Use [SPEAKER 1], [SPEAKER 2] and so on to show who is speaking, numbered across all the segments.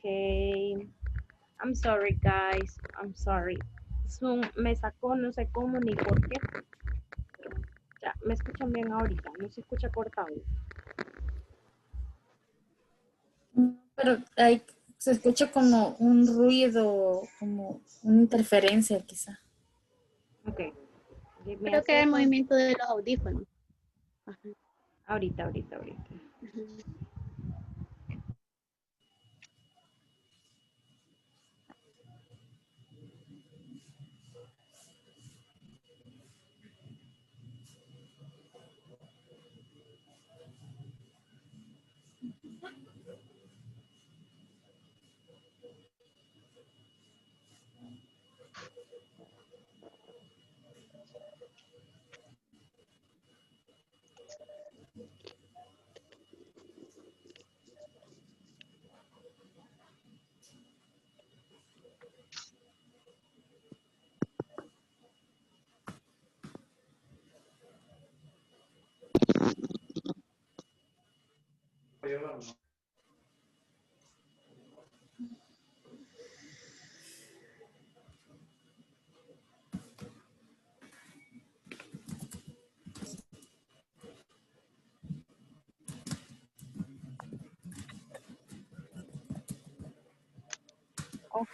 [SPEAKER 1] Okay. I'm sorry, guys. I'm sorry. Zoom me sacó, no sé cómo ni por qué. Ya, me escuchan bien ahorita, no se escucha cortado.
[SPEAKER 2] Pero se escucha como un ruido, como una interferencia quizá.
[SPEAKER 1] Ok. Give me a
[SPEAKER 3] Creo que es el
[SPEAKER 1] second.
[SPEAKER 3] movimiento de los audífonos. Ajá.
[SPEAKER 1] Ahorita.
[SPEAKER 3] Ujú.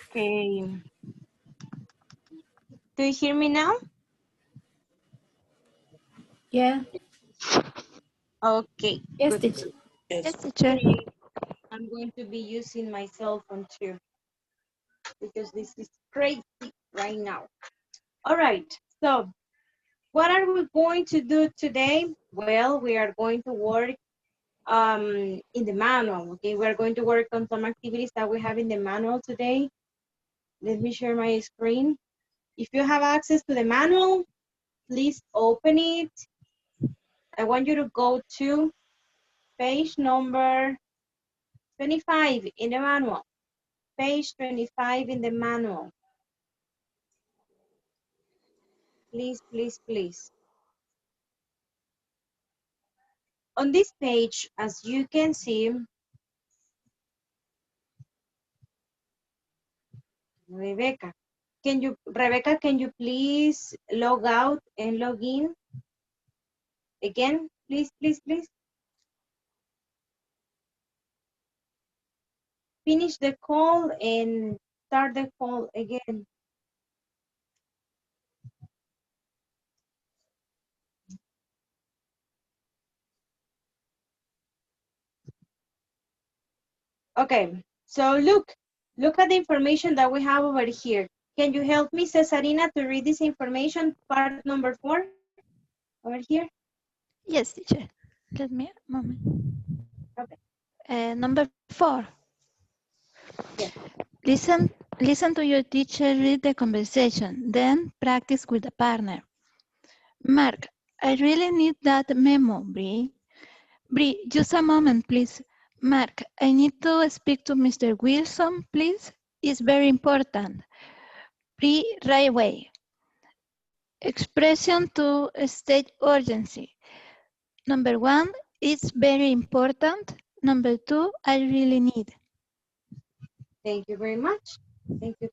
[SPEAKER 1] Okay. Do you hear me now?
[SPEAKER 2] Yeah.
[SPEAKER 1] Okay.
[SPEAKER 2] Yes,
[SPEAKER 1] Good.
[SPEAKER 2] teacher.
[SPEAKER 3] Yes, teacher.
[SPEAKER 1] Great. I'm going to be using my cell phone too because this is crazy right now. All right. So what are we going to do today? Well, we are going to work in the manual. Okay, we're going to work on some activities that we have in the manual today. Let me share my screen. If you have access to the manual, please open it. I want you to go to page number 25 in the manual. Page 25 in the manual. Please. On this page, as you can see, Rebecca, can you please log out and log in again? Please. Finish the call and start the call again. Okay, so look at the information that we have over here. Can you help me, Cesarina, to read this information, part number 4, over here?
[SPEAKER 3] Yes, teacher. Let me a moment.
[SPEAKER 1] Okay.
[SPEAKER 3] Number 4.
[SPEAKER 1] Yes.
[SPEAKER 3] Listen to your teacher read the conversation, then practice with the partner. Mark, I really need that memo, Bree. Bree, just a moment, please. Mark, I need to speak to Mr. Wilson, please. It's very important. Bree, right away. Expression to state urgency. Number 1, it's very important. Number 2, I really need.
[SPEAKER 1] Thank you very much. Thank you.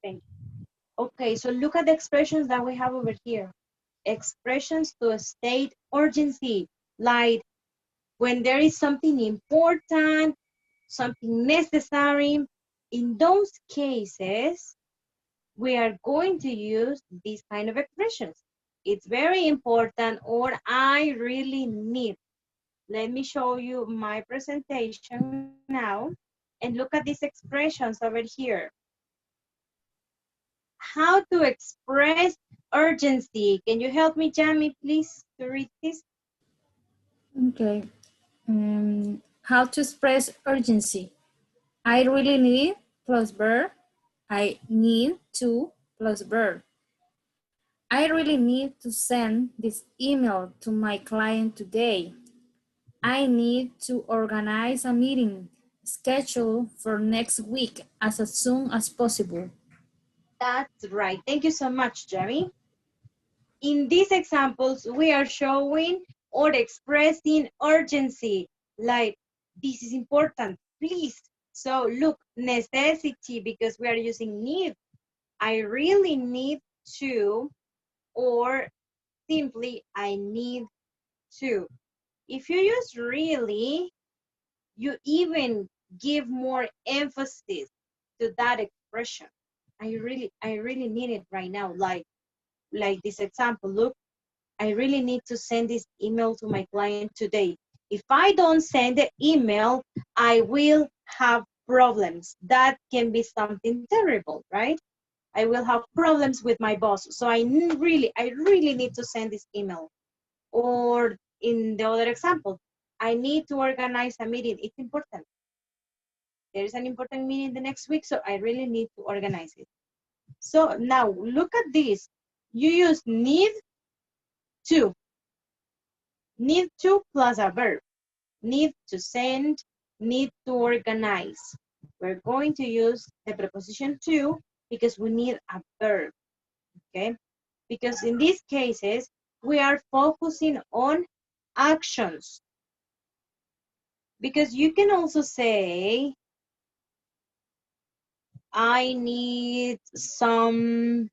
[SPEAKER 1] Okay, so look at the expressions that we have over here. Expressions to state urgency, like when there is something important, something necessary. In those cases, we are going to use these kind of expressions. It's very important, or I really need. Let me show you my presentation now and look at these expressions over here. How to express urgency. Can you help me, Jamie, please, to read this?
[SPEAKER 2] Okay. How to express urgency. I really need plus verb. I need to plus verb. I really need to send this email to my client today. I need to organize a meeting schedule for next week as soon as possible.
[SPEAKER 1] That's right. Thank you so much, Jamie. In these examples, we are showing or expressing urgency, like this is important, please So look, necessity, because we are using need. I really need to, or simply I need to. If you use really, you even give more emphasis to that expression. I really need it right now. Like this example, look, I really need to send this email to my client today. If I don't send the email, I will have problems. That can be something terrible, right? I will have problems with my boss. So I really need to send this email. Or in the other example, I need to organize a meeting. It's important. There is an important meeting the next week, so I really need to organize it. So now look at this. You use need to. Need to plus a verb. Need to send, need to organize. We're going to use the preposition to because we need a verb, okay? Because in these cases, we are focusing on actions. Because you can also say, I need some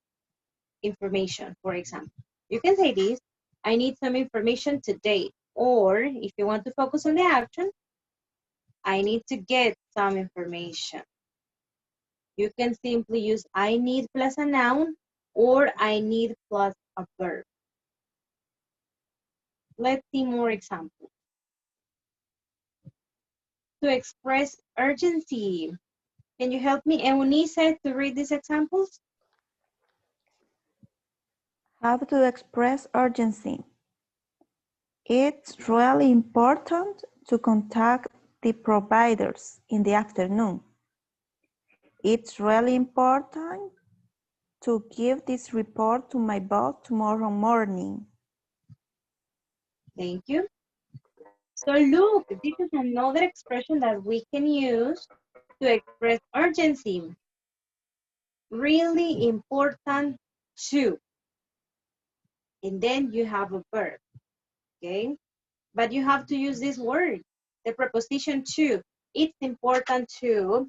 [SPEAKER 1] information, for example. You can say this, I need some information today. Or if you want to focus on the action, I need to get some information. You can simply use I need plus a noun or I need plus a verb. Let's see more examples. To express urgency, can you help me, Eunice, to read these examples?
[SPEAKER 4] How to express urgency. It's really important to contact the providers in the afternoon. It's really important to give this report to my boss tomorrow morning.
[SPEAKER 1] Thank you. So look, this is another expression that we can use to express urgency. Really important to. And then you have a verb, okay? But you have to use this word, the preposition to. It's important to.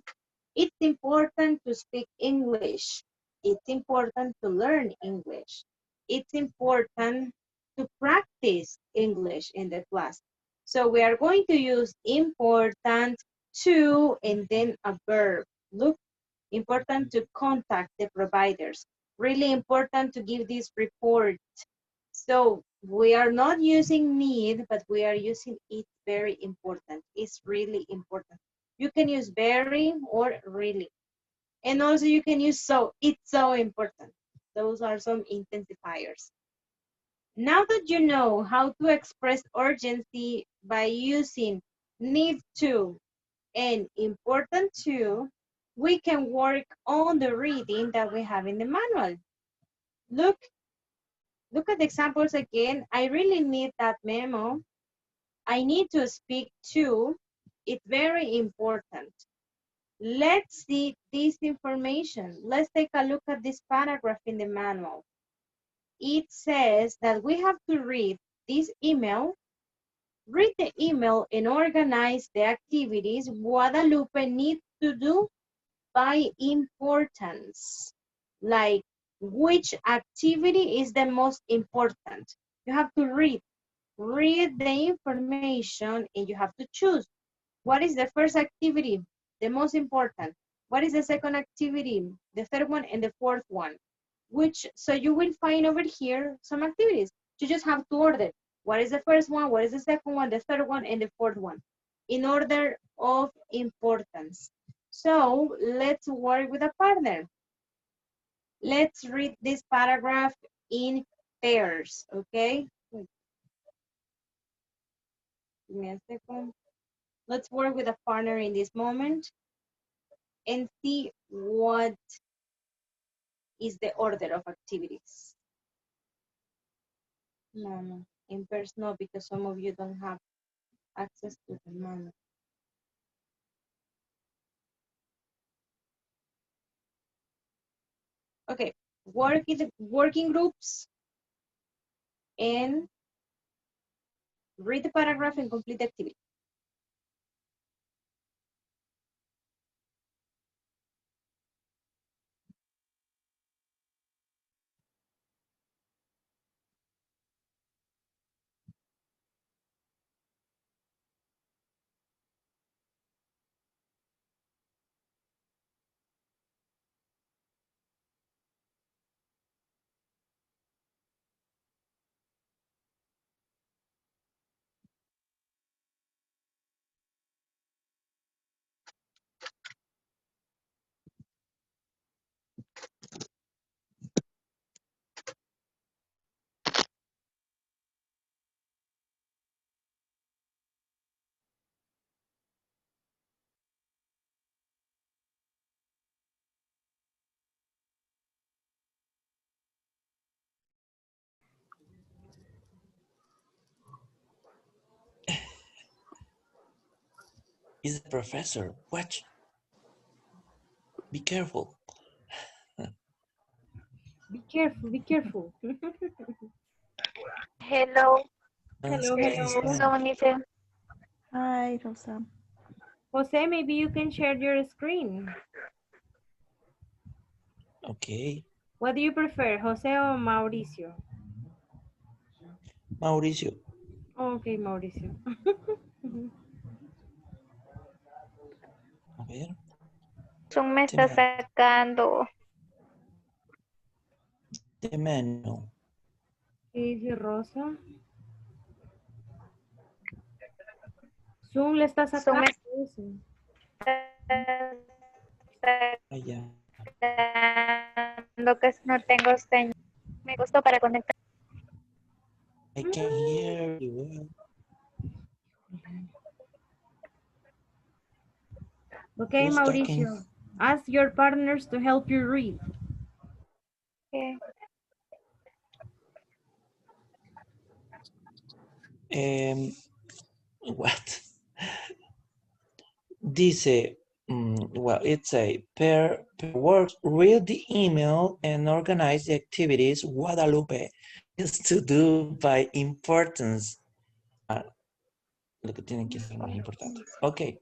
[SPEAKER 1] It's important to speak English. It's important to learn English. It's important to practice English in the class. So we are going to use important to and then a verb. Look, important to contact the providers. Really important to give this report. So we are not using need, but we are using it's very important. It's really important. You can use very or really. And also you can use so. It's so important. Those are some intensifiers. Now that you know how to express urgency by using need to and important to, we can work on the reading that we have in the manual. Look at the examples again. I really need that memo. I need to speak to. It's very important. Let's see this information. Let's take a look at this paragraph in the manual. It says that we have to read this email, read the email and organize the activities Guadalupe needs to do by importance. Like, which activity is the most important? You have to read the information and you have to choose. What is the first activity? The most important. What is the second activity? The third one and the fourth one. So you will find over here some activities. You just have to order. What is the first one? What is the second one? The third one and the fourth one. In order of importance. So let's work with a partner. Let's read this paragraph in pairs, okay? Give me a second. Let's work with a partner in this moment and see what is the order of activities. No, in pairs no, because some of you don't have access to the manual. Okay, working groups and read the paragraph and complete the activity.
[SPEAKER 5] It's the professor. Watch. Be careful.
[SPEAKER 1] Be careful, be careful.
[SPEAKER 6] Hello,
[SPEAKER 1] Hello,
[SPEAKER 5] Speak in
[SPEAKER 1] hello.
[SPEAKER 5] Spanish.
[SPEAKER 6] Monique.
[SPEAKER 4] Hi, Rosa.
[SPEAKER 1] Jose, maybe you can share your screen.
[SPEAKER 5] Okay.
[SPEAKER 1] What do you prefer, Jose or Mauricio?
[SPEAKER 5] Mauricio.
[SPEAKER 1] Okay, Mauricio.
[SPEAKER 5] A ver.
[SPEAKER 6] Zoom me
[SPEAKER 5] The
[SPEAKER 6] está
[SPEAKER 5] man.
[SPEAKER 6] sacando.
[SPEAKER 5] The menu.
[SPEAKER 1] ¿Qué dice Rosa? Zoom le está
[SPEAKER 6] Zoom
[SPEAKER 1] sacando
[SPEAKER 6] me
[SPEAKER 1] eso.
[SPEAKER 6] está
[SPEAKER 5] Allá.
[SPEAKER 6] sacando que no tengo señal. Me gustó para conectar.
[SPEAKER 5] I can hear you well.
[SPEAKER 1] Okay,
[SPEAKER 5] Who's talking?
[SPEAKER 1] Mauricio. Ask your partners to help you read.
[SPEAKER 5] What? Dice, well, it's a per work, read the email and organize the activities Guadalupe is to do by importance. Lo que tiene que ser más importante. Okay.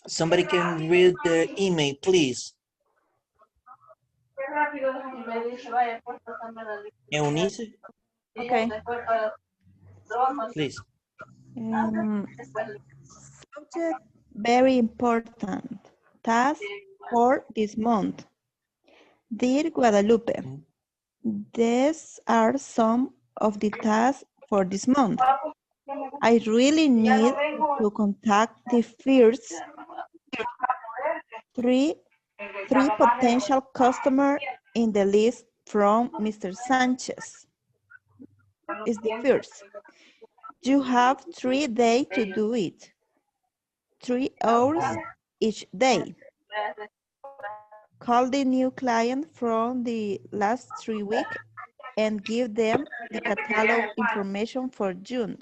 [SPEAKER 5] Somebody can read the email, please. Eunice,
[SPEAKER 4] Okay.
[SPEAKER 5] please.
[SPEAKER 4] Subject very important. Task for this month. Dear Guadalupe, these are some of the tasks for this month. I really need to contact the first three potential customers in the list from Mr. Sanchez. Is the first. You have 3 days to do it. 3 hours each day. Call the new client from the last 3 weeks and give them the catalog information for June.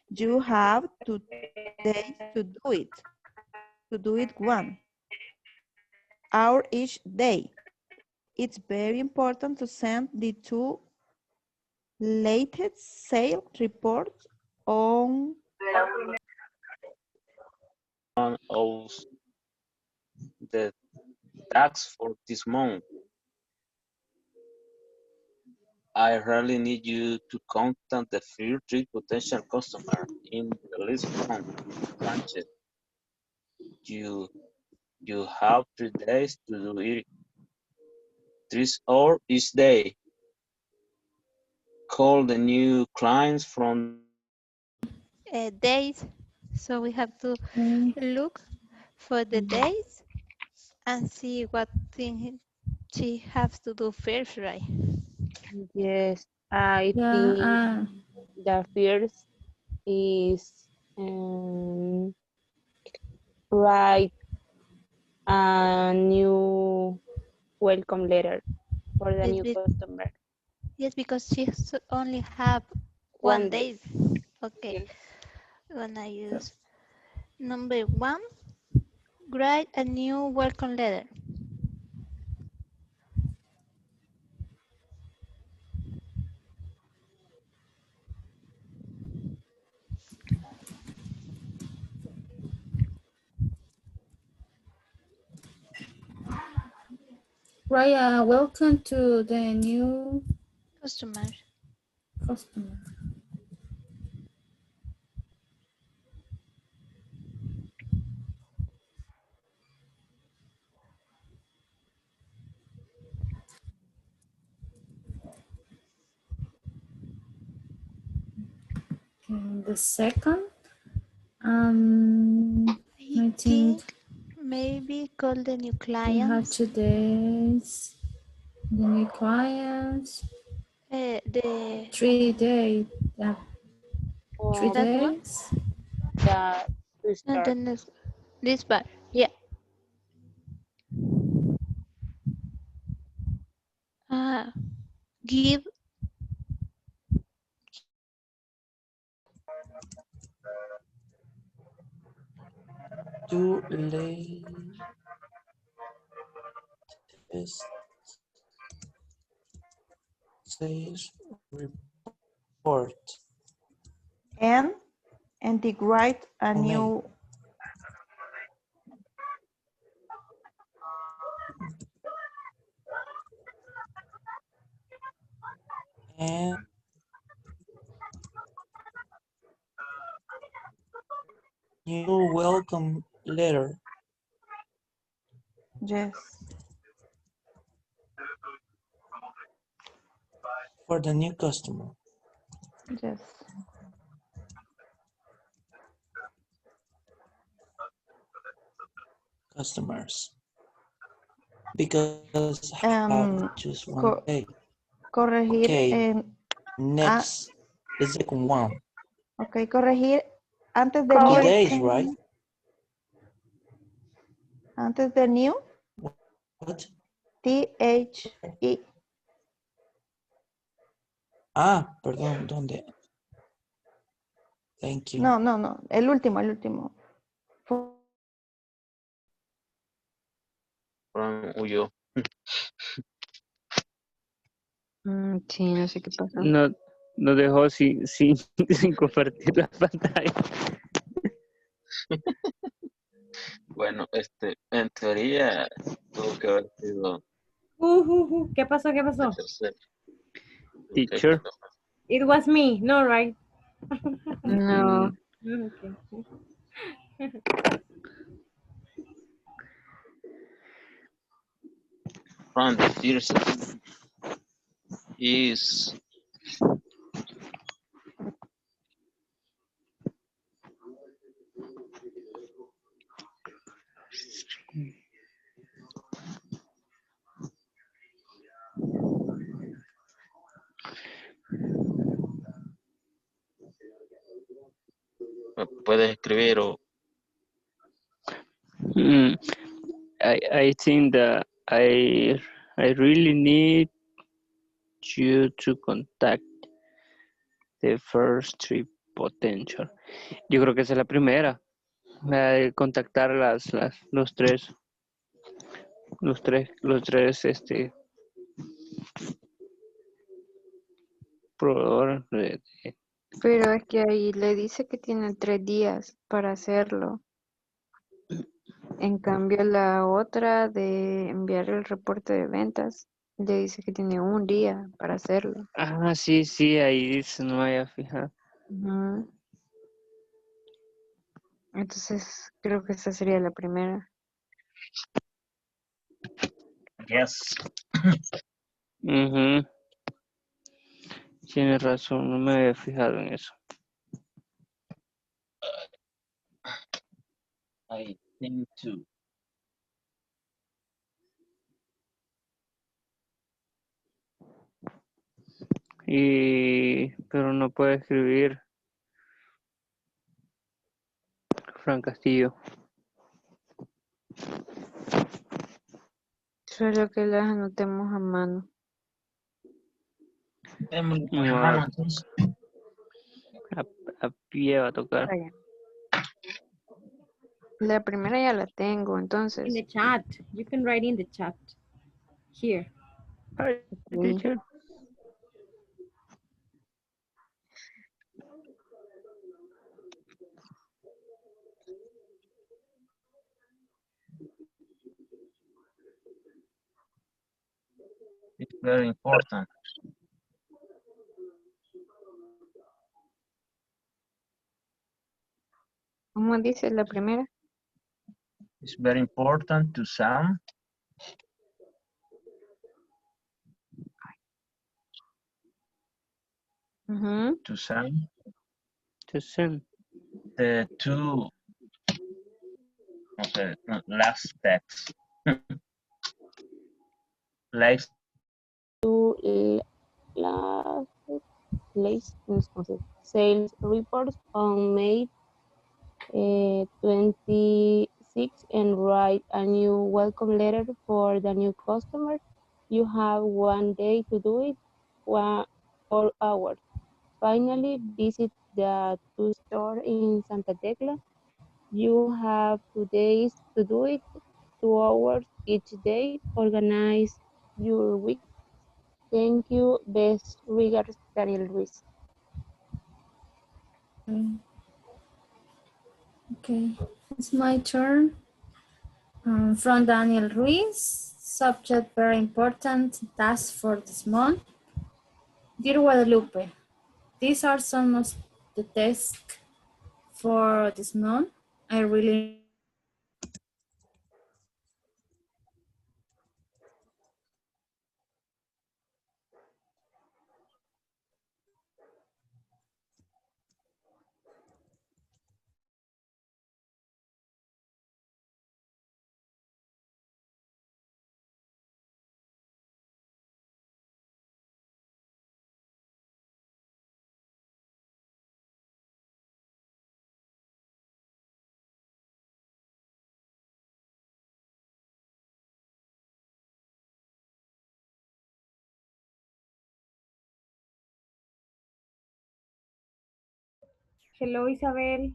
[SPEAKER 4] You have 2 days to do it. To do it 1 hour each day. It's very important to send the 2 latest sale reports on
[SPEAKER 7] of the tax for this month. I really need you to contact the first 3 potential customers in the list from Sanchez. You have 3 days to do it. 3 hours each day. Call the new clients from
[SPEAKER 3] Days. So we have to look for the days and see what thing she has to do first, right?
[SPEAKER 8] Yes, I think
[SPEAKER 2] Yeah,
[SPEAKER 8] the first is write a new welcome letter for the
[SPEAKER 3] Yes,
[SPEAKER 8] new customer.
[SPEAKER 3] yes, because she only have one
[SPEAKER 8] One
[SPEAKER 3] day.
[SPEAKER 8] day.
[SPEAKER 3] Okay,
[SPEAKER 8] Yes.
[SPEAKER 3] gonna use number 1. Write a new welcome letter.
[SPEAKER 2] Raya, welcome to the new
[SPEAKER 3] Customer.
[SPEAKER 2] customer. And the second, I think
[SPEAKER 3] Maybe call the new
[SPEAKER 2] we have
[SPEAKER 3] clients.
[SPEAKER 2] 2 days. The new clients,
[SPEAKER 3] The
[SPEAKER 2] 3 days. Yeah, 3
[SPEAKER 8] Or
[SPEAKER 3] that one
[SPEAKER 2] days.
[SPEAKER 8] the to
[SPEAKER 3] and
[SPEAKER 8] start.
[SPEAKER 3] then this part. Yeah. Give
[SPEAKER 5] to latest sales report.
[SPEAKER 4] And integrate a
[SPEAKER 5] Oh,
[SPEAKER 4] new
[SPEAKER 5] and new welcome letter
[SPEAKER 4] yes.
[SPEAKER 5] for the new customer.
[SPEAKER 4] Yes.
[SPEAKER 5] Customers. Because I have just one day.
[SPEAKER 4] Corregir
[SPEAKER 5] Okay,
[SPEAKER 4] en
[SPEAKER 5] next is the second one.
[SPEAKER 4] ok, corregir antes de
[SPEAKER 5] 2
[SPEAKER 4] new,
[SPEAKER 5] days, right?
[SPEAKER 4] antes de new,
[SPEAKER 5] What?
[SPEAKER 4] THE.
[SPEAKER 5] Ah, perdón, ¿dónde? Thank you.
[SPEAKER 4] No, no, no, el último, el último.
[SPEAKER 7] Huyó.
[SPEAKER 9] Sí, no sé qué pasó.
[SPEAKER 8] Nos dejó sin, sin compartir la pantalla.
[SPEAKER 7] Bueno, en teoría tuvo que haber sido
[SPEAKER 1] ¿Qué pasó? ¿Qué
[SPEAKER 7] la
[SPEAKER 1] pasó?
[SPEAKER 7] tercera.
[SPEAKER 8] Teacher.
[SPEAKER 1] It was me, no, right?
[SPEAKER 9] No,
[SPEAKER 1] Okay.
[SPEAKER 7] From the first is puedes escribir o
[SPEAKER 8] I think that I really need you to contact the first three potential. Yo creo que esa es la primera. La de contactar los tres, proveedores
[SPEAKER 9] pero es que ahí le dice que tiene 3 días para hacerlo. En cambio, la otra de enviar el reporte de ventas, le dice que tiene 1 día para hacerlo.
[SPEAKER 8] Ah, sí, ahí dice, no me había fijado.
[SPEAKER 9] Ujú. Entonces, creo que esa sería la primera.
[SPEAKER 7] yes.
[SPEAKER 8] Ujú. Tienes razón, no me había fijado en eso.
[SPEAKER 7] I think too.
[SPEAKER 8] Pero no puede escribir Fran Castillo.
[SPEAKER 9] Solo que las anotemos a mano.
[SPEAKER 8] No, a pie va a tocar.
[SPEAKER 9] Vaya. La primera ya la tengo,
[SPEAKER 1] In
[SPEAKER 9] entonces.
[SPEAKER 1] the chat. You can write in the chat. Here.
[SPEAKER 8] Hi, teacher.
[SPEAKER 7] It's very important.
[SPEAKER 9] ¿Cómo dice la primera?
[SPEAKER 7] It's very important to Sam.
[SPEAKER 9] Ujú.
[SPEAKER 7] To Sam.
[SPEAKER 8] To send.
[SPEAKER 7] The two last text. Last
[SPEAKER 8] Mm.
[SPEAKER 10] Sales reports on May 26 and write a new welcome letter for the new customer. You have 1 day to do it, 4 hours. Finally, visit the two store in Santa Tecla You have 2 days to do it, 2 hours each day. Organize your week. Thank you. Best regards, Daniel Ruiz.
[SPEAKER 2] Okay, it's my turn. From Daniel Ruiz, subject very important task for this month. Dear Guadalupe, these are some of the tasks for this month. I really
[SPEAKER 1] Hello, Isabel.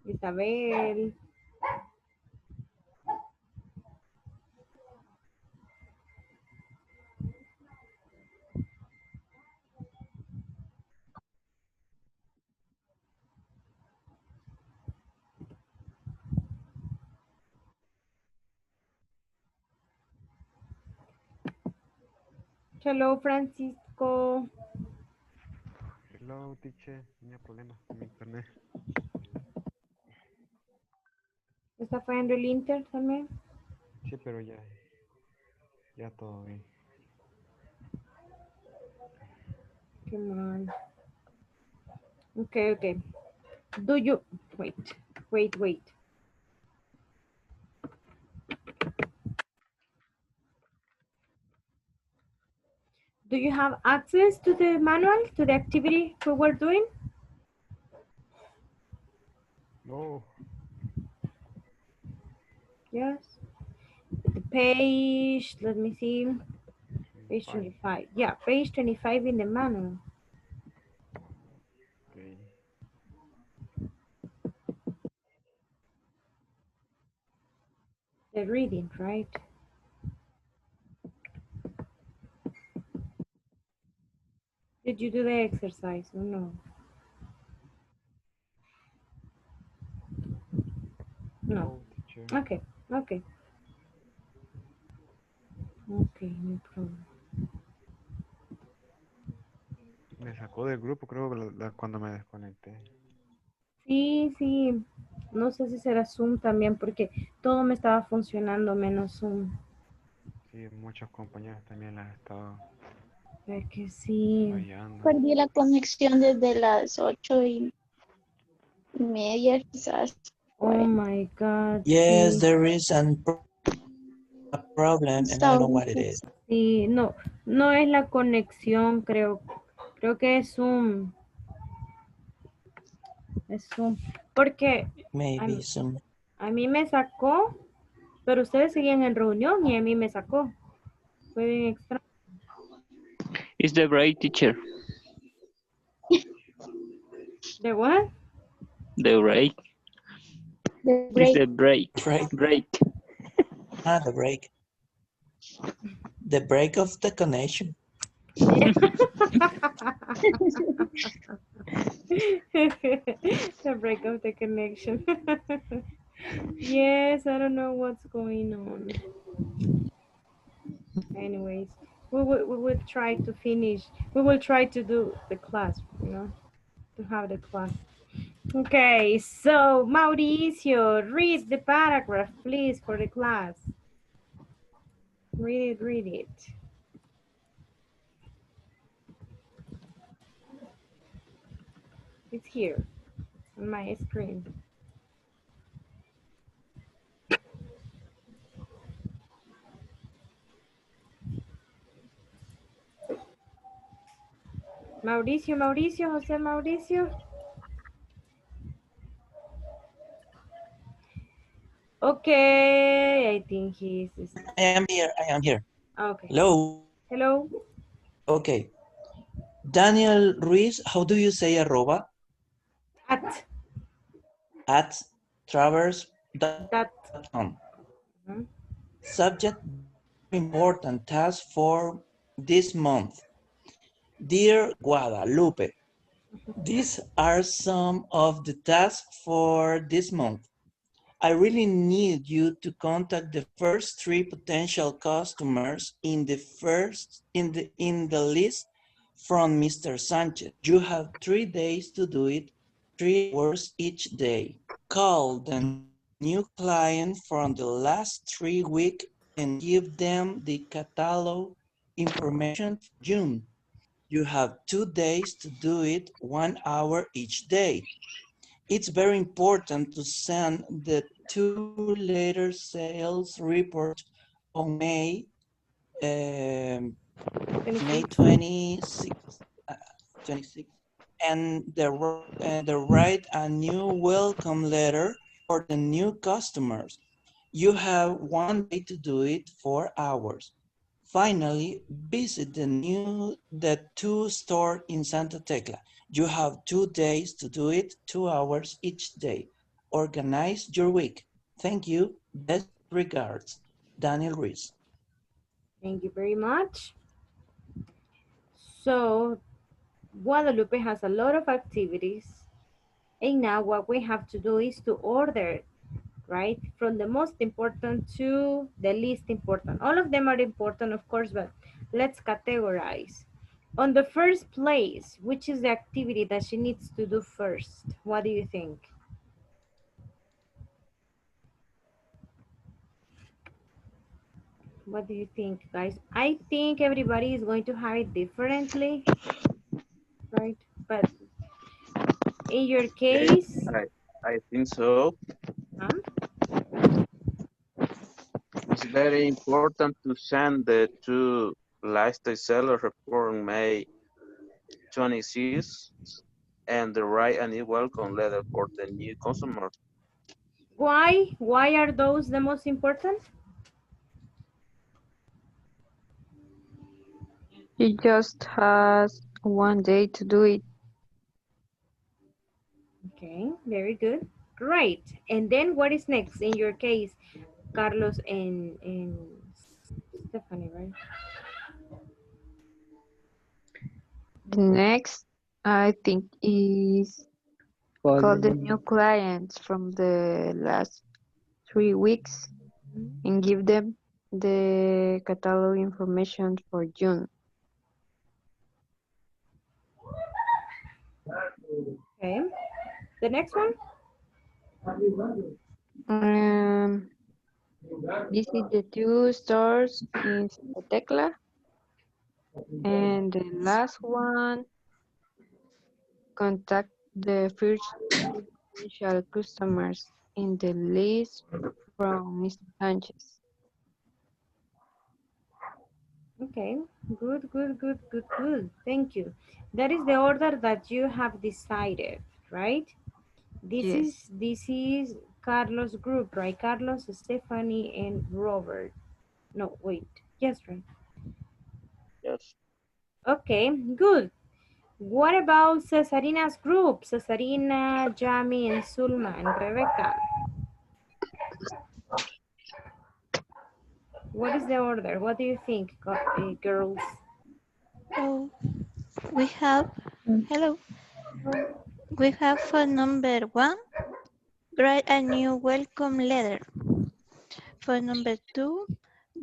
[SPEAKER 1] Isabel. Hello, Francisco.
[SPEAKER 11] Hello, teacher. Tenía problemas con mi internet.
[SPEAKER 1] ¿Está fallando el Inter también?
[SPEAKER 11] Sí, pero ya todo bien.
[SPEAKER 1] Qué mal. Okay. Do you, wait. Do you have access to the manual, to the activity we were doing?
[SPEAKER 11] No.
[SPEAKER 1] Yes. The page, let me see, page
[SPEAKER 11] 5.
[SPEAKER 1] 25. Yeah, page 25 in the manual.
[SPEAKER 11] Okay.
[SPEAKER 1] The reading, right? Did you do the exercise or no? No.
[SPEAKER 11] Teacher.
[SPEAKER 1] Okay. Okay, no problem.
[SPEAKER 11] Me sacó del grupo, creo, cuando me desconecté.
[SPEAKER 1] Sí. No sé si será Zoom también porque todo me estaba funcionando menos Zoom.
[SPEAKER 11] Sí, muchos compañeros también las estaban
[SPEAKER 1] Es que sí.
[SPEAKER 11] fallando.
[SPEAKER 3] Perdí la conexión desde las 8:30, quizás.
[SPEAKER 1] Oh my God.
[SPEAKER 5] Yes,
[SPEAKER 1] Sí.
[SPEAKER 5] there is a problem and I don't know what it is.
[SPEAKER 1] Sí, no es la conexión, creo que es Zoom. Es Zoom. Porque
[SPEAKER 5] Maybe some.
[SPEAKER 1] a mí me sacó, pero ustedes seguían en reunión y a mí me sacó. Fue bien extraño.
[SPEAKER 8] It's the break, teacher.
[SPEAKER 1] ¿De what?
[SPEAKER 8] The break. It's the break. Break.
[SPEAKER 5] The break. The break of the connection.
[SPEAKER 1] The break of the connection. Yes, I don't know what's going on. Anyways, we will try to finish. We will try to do the class, to have the class. Okay, so Mauricio, read the paragraph, please, for the class. Read it. It's here on my screen. Mauricio, José Mauricio. Okay, I I think he is.
[SPEAKER 5] I am here. I am here.
[SPEAKER 1] Okay.
[SPEAKER 5] Hello.
[SPEAKER 1] Hello.
[SPEAKER 5] Okay. Daniel Ruiz, how do you say arroba?
[SPEAKER 1] At.
[SPEAKER 5] At
[SPEAKER 1] That.
[SPEAKER 5] travers.com. Subject, important task for this month. Dear Guadalupe, these are some of the tasks for this month. I really need you to contact the first 3 potential customers in the list from Mr. Sanchez. You have 3 days to do it, 3 hours each day. Call the new client from the last 3 weeks and give them the catalog information for June. You have 2 days to do it, 1 hour each day. It's very important to send the 2 later sales report on May 26, and write a new welcome letter for the new customers. You have 1 day to do it, 4 hours. Finally, visit the 2 store in Santa Tecla. You have 2 days to do it, 2 hours each day. Organize your week. Thank you. Best regards, Daniel Ruiz.
[SPEAKER 1] Thank you very much. So Guadalupe has a lot of activities. And now what we have to do is to order, right? From the most important to the least important. All of them are important, of course, but let's categorize. On the first place, which is the activity that she needs to do first? What do you think? What do you think, guys? I think everybody is going to have it differently, right? But in your case,
[SPEAKER 7] I think so. It's very important to send the 2 last seller report on May 26th and write a new welcome letter for the new customer.
[SPEAKER 1] why? Why are those the most important?
[SPEAKER 9] He just has 1 day to do it.
[SPEAKER 1] Okay, very good. Great. And then what is next in your case, Carlos and Stephanie, right?
[SPEAKER 9] The next, I think, is call the new clients from the last 3 weeks and give them the catalog information for June.
[SPEAKER 1] Okay. The next one?
[SPEAKER 9] Visit the 2 stores in Santa Tecla. And the last one, contact the first 3 potential customers in the list from Mr. Sanchez.
[SPEAKER 1] Okay, good, good, good, good, good. Thank you. That is the order that you have decided, right?
[SPEAKER 9] Yes.
[SPEAKER 1] This is Carlos' group, right? Carlos, Stephanie, and Robert. No, wait. Yes, right.
[SPEAKER 7] Yes.
[SPEAKER 1] Okay, good. What about Cesarina's group? Cesarina, Jami, and Sulma, and Rebecca. What is the order? What do you think, girls?
[SPEAKER 3] So we have, hello, we have for number 1, write a new welcome letter. For number 2,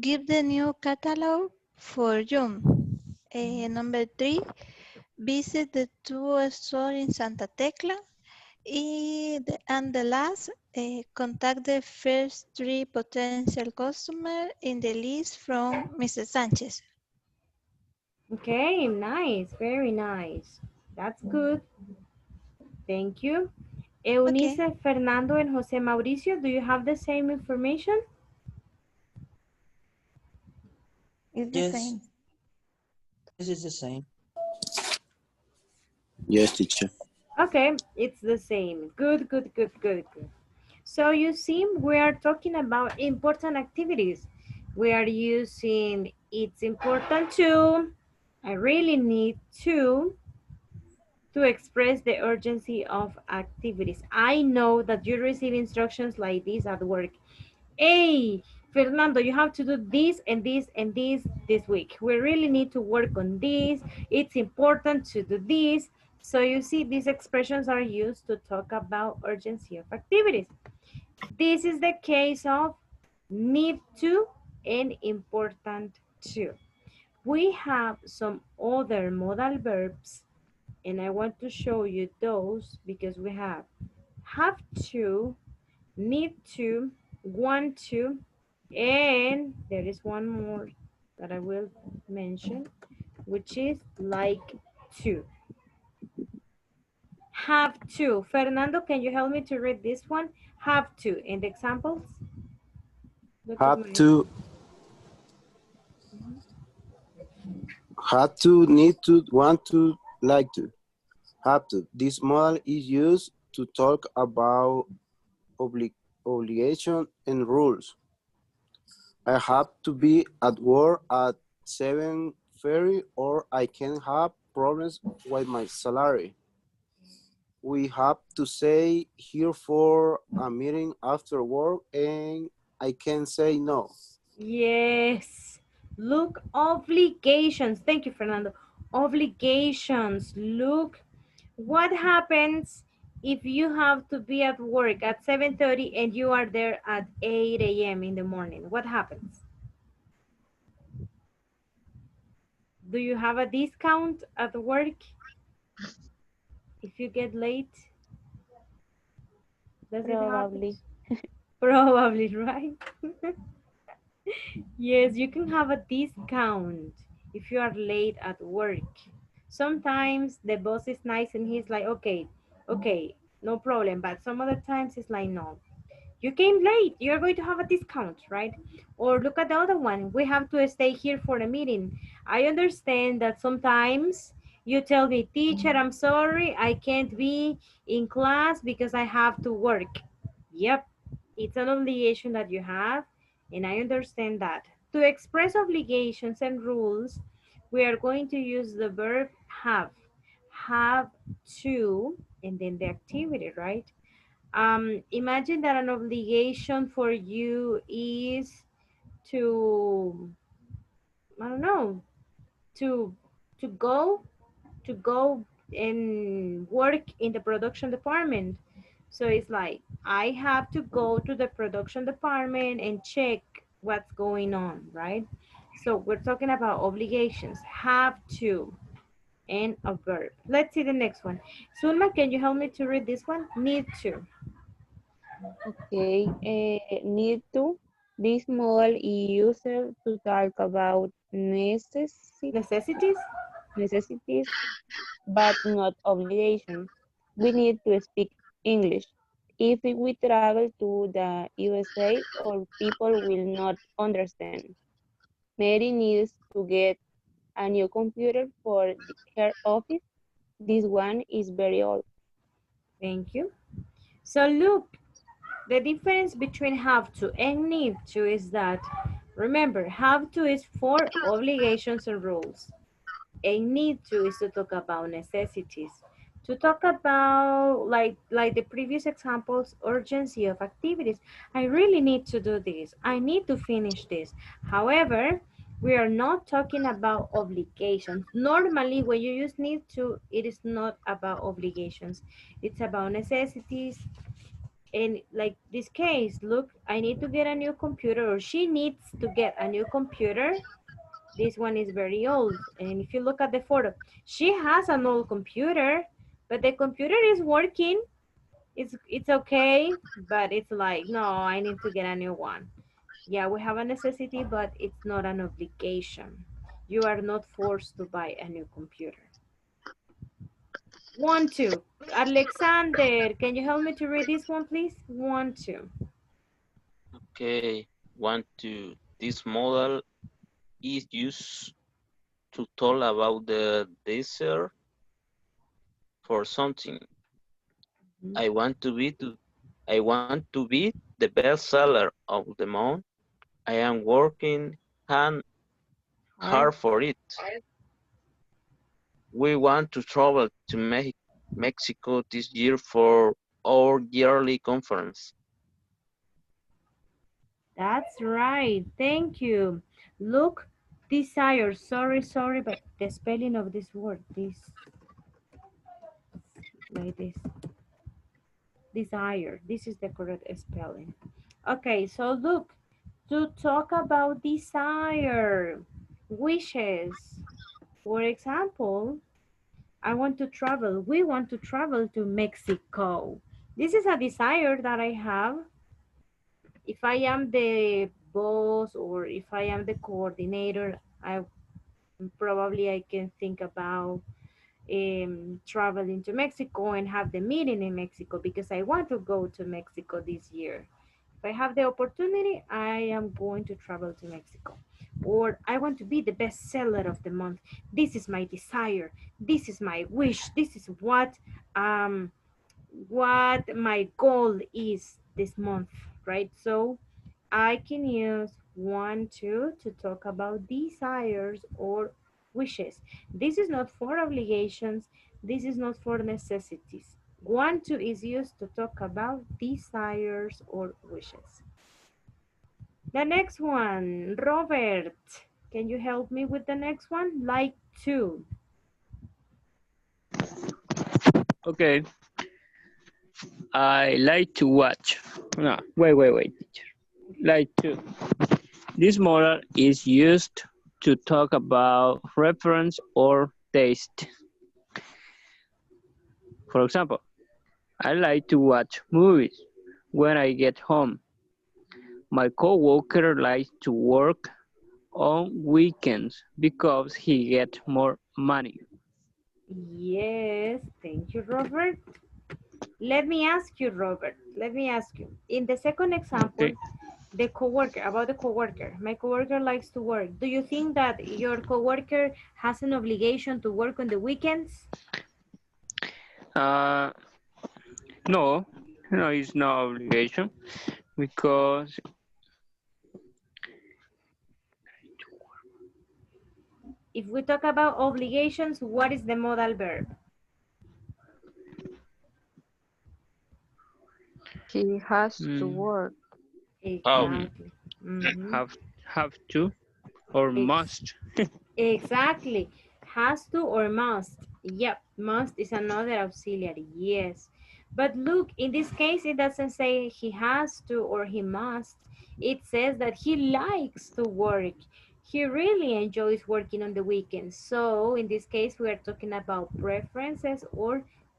[SPEAKER 3] give the new catalog for June. Number 3, visit the 2 stores in Santa Tecla. And the last, contact the first 3 potential customers in the list from Mr. Sanchez.
[SPEAKER 1] Okay, nice, very nice. That's good. Thank you. Eunice,
[SPEAKER 3] Okay.
[SPEAKER 1] Fernando, and Jose Mauricio, do you have the same information?
[SPEAKER 4] It's the same.
[SPEAKER 5] This is the same.
[SPEAKER 12] Yes, teacher.
[SPEAKER 1] Okay, it's the same. Good, good, good, good, good. So you see, we are talking about important activities. We are using it's important to, I really need to express the urgency of activities. I know that you receive instructions like this at work. Hey, Fernando, you have to do this and this and this week. We really need to work on this. It's important to do this. So you see, these expressions are used to talk about urgency of activities. This is the case of need to and important to. We have some other modal verbs, and I want to show you those because we have to, need to, want to, and there is one more that I will mention, which is like to. Have to. Fernando, can you help me to read this one? Have to. And the examples? Look at
[SPEAKER 12] Have
[SPEAKER 1] my...
[SPEAKER 12] to, have to, need to, want to, like to. Have to. This model is used to talk about obligation and rules. I have to be at work at 7:30 or I can have problems with my salary. We have to say here for a meeting after work and I can say no.
[SPEAKER 1] Yes. Look, obligations. Thank you, Fernando. Obligations. Look, what happens if you have to be at work at 7:30 and you are there at 8 a.m. in the morning? What happens? Do you have a discount at work if you get late? Does it happen?
[SPEAKER 10] Probably.
[SPEAKER 1] Probably, right? Yes, you can have a discount if you are late at work. Sometimes the boss is nice and he's like, okay, no problem. But some other times it's like, no, you came late, you're going to have a discount, right? Or look at the other one, we have to stay here for a meeting. I understand that sometimes you tell me, teacher, I'm sorry, I can't be in class because I have to work. Yep, it's an obligation that you have, and I understand that. To express obligations and rules, we are going to use the verb have. Have to, and then the activity, right? Imagine that an obligation for you is to, I don't know, to to go to go and work in the production department. So it's like, I have to go to the production department and check what's going on, right? So we're talking about obligations, have to, and a verb. Let's see the next one. Sulma, can you help me to read this one? Need to.
[SPEAKER 10] Okay. Need to. This model is used to talk about
[SPEAKER 1] Necessities?
[SPEAKER 10] necessities, but not obligations. We need to speak English. If we travel to the USA, all people will not understand. Mary needs to get a new computer for her office. This one is very old.
[SPEAKER 1] Thank you. So look, the difference between have to and need to is that, remember, have to is for obligations and rules. And need to is to talk about necessities. To talk about, like the previous examples, urgency of activities. I really need to do this. I need to finish this. However, we are not talking about obligations. Normally, when you use need to, it is not about obligations. It's about necessities. And like this case, look, I need to get a new computer, or she needs to get a new computer. This one is very old. And if you look at the photo, she has an old computer, but the computer is working. It's okay, but it's like, no, I need to get a new one. Yeah, we have a necessity, but it's not an obligation. You are not forced to buy a new computer. Want to. Alexander, can you help me to read this one, please? Want to.
[SPEAKER 7] Okay, want to. This model is used to talk about the desire for something. I want to be to I want to be the best seller of the month. I am working hard for it. We want to travel to Mexico this year for our yearly conference.
[SPEAKER 1] That's right. Thank you. Look, desire. Sorry, but the spelling of this word, this, like this. Desire. This is the correct spelling. Okay, so look, to talk about desire, wishes. For example, I want to travel. We want to travel to Mexico. This is a desire that I have. If I am the boss or if I am the coordinator, I can think about traveling to Mexico and have the meeting in Mexico because I want to go to Mexico this year. If I have the opportunity, I am going to travel to Mexico. Or I want to be the best seller of the month. This is my desire. This is my wish. This is what my goal is this month, right? So I can use want to talk about desires or wishes. This is not for obligations. This is not for necessities. Want to is used to talk about desires or wishes. The next one, Robert, can you help me with the next one? Like to.
[SPEAKER 8] Okay. I like to watch. No, wait, teacher. Like to. This modal is used to talk about reference or taste. For example, I like to watch movies when I get home. My coworker likes to work on weekends because he gets more money.
[SPEAKER 1] Yes, thank you, Robert. Let me ask you, Robert, in the second example,
[SPEAKER 8] Okay.
[SPEAKER 1] the coworker, about the coworker, my coworker likes to work. Do you think that your coworker has an obligation to work on the weekends?
[SPEAKER 8] No, it's no obligation because
[SPEAKER 1] If we talk about obligations, what is the modal verb?
[SPEAKER 9] He has to work.
[SPEAKER 1] Exactly. Mhm.
[SPEAKER 8] have to or must.
[SPEAKER 1] Exactly. Has to or must. Yep, must is another auxiliary, yes. But look, in this case, it doesn't say he has to or he must. It says that he likes to work. He really enjoys working on the weekends. So in this case, we are talking about preferences or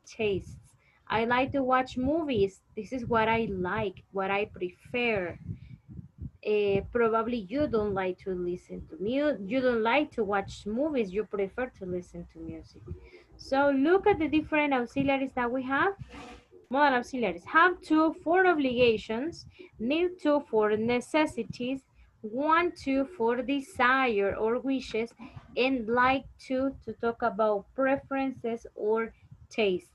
[SPEAKER 1] tastes. I like to watch movies. This is what I like, what I prefer. Probably you don't like to listen to music, you don't like to watch movies, you prefer to listen to music. So look at the different auxiliaries that we have. Modal auxiliaries: have to for obligations, need to for necessities, want to for desire or wishes, and like to talk about preferences or tastes.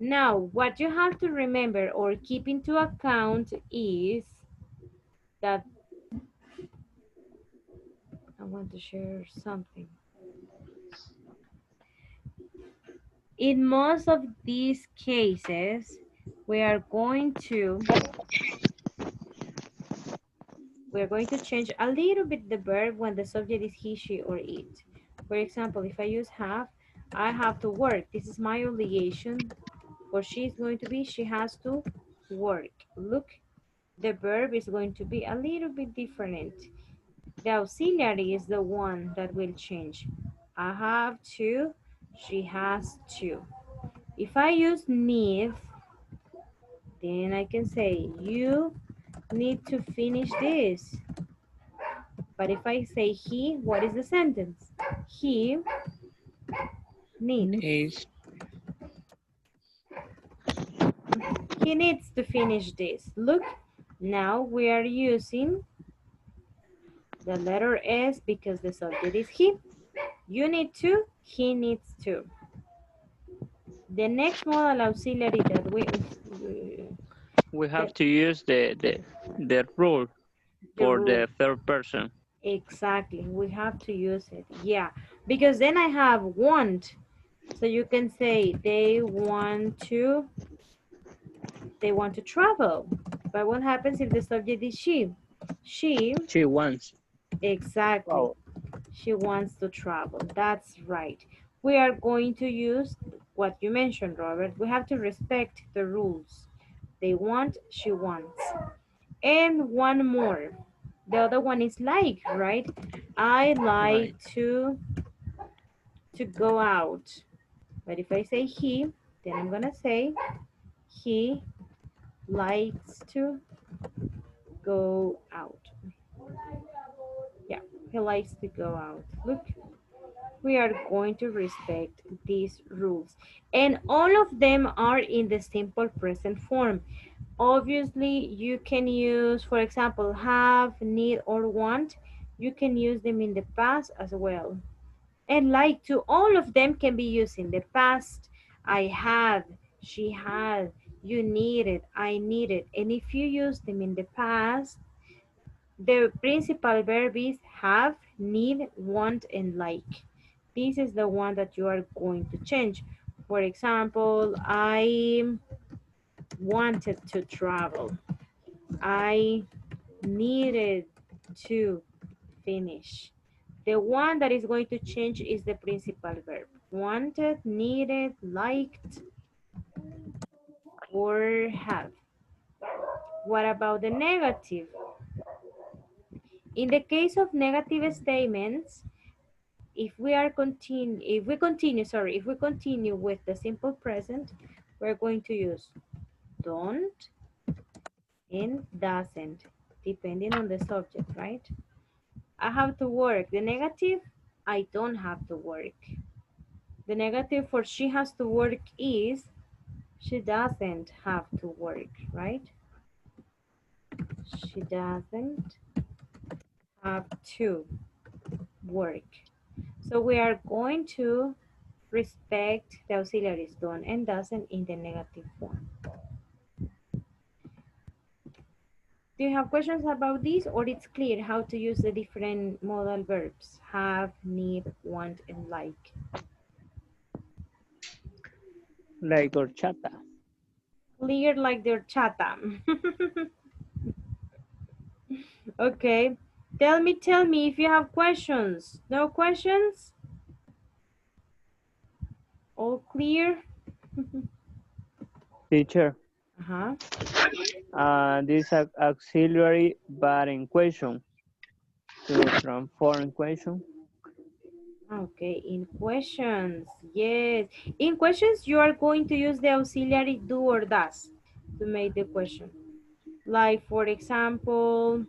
[SPEAKER 1] Now, what you have to remember or keep into account is that I want to share something. In most of these cases, we're going to change a little bit the verb when the subject is he, she, or it. For example, if I use have, I have to work. This is my obligation. For she is going to be, she has to work. Look, the verb is going to be a little bit different. The auxiliary is the one that will change. I have to, she has to. If I use need, then I can say you need to finish this. But if I say he, what is the sentence? He needs. He needs to finish this. Look, now we are using the letter S because the subject is he. You need to, he needs to. The next modal auxiliary that
[SPEAKER 8] We have to use the rule
[SPEAKER 1] The
[SPEAKER 8] for
[SPEAKER 1] rule.
[SPEAKER 8] the third person.
[SPEAKER 1] Exactly, we have to use it. Yeah, because then I have want. So you can say they want to travel. But what happens if the subject is she? She
[SPEAKER 8] wants.
[SPEAKER 1] exactly.
[SPEAKER 8] Oh,
[SPEAKER 1] She wants to travel. That's right. We are going to use what you mentioned, Robert. We have to respect the rules. They want, she wants. And one more. The other one is like, right? I like
[SPEAKER 8] right.
[SPEAKER 1] to go out. But if I say he, then I'm gonna say he likes to go out. Yeah, he likes to go out. Look, we are going to respect these rules. And all of them are in the simple present form. Obviously, you can use, for example, have, need, or want. You can use them in the past as well. And like to, all of them can be used in the past. I had, she had, you needed, I needed. And if you use them in the past, the principal verb is have, need, want, and like. This is the one that you are going to change. For example, I wanted to travel. I needed to finish. The one that is going to change is the principal verb. Wanted, needed, liked, or have. What about the negative? In the case of negative statements, if we continue with the simple present, we're going to use don't and doesn't, depending on the subject, right? I have to work. The negative, I don't have to work. The negative for she has to work is she doesn't have to work, right? She doesn't have to work. So we are going to respect the auxiliaries don't and doesn't in the negative form. Do you have questions about this, or it's clear how to use the different modal verbs? Have, need, want, and like.
[SPEAKER 8] Like horchata.
[SPEAKER 1] Clear like their chata. Okay. Tell me if you have questions. No questions? All clear?
[SPEAKER 8] Teacher,
[SPEAKER 1] Uh-huh.
[SPEAKER 8] this auxiliary but in question to transform question.
[SPEAKER 1] Okay, in questions, yes. In questions, you are going to use the auxiliary do or does to make the question. Like, for example,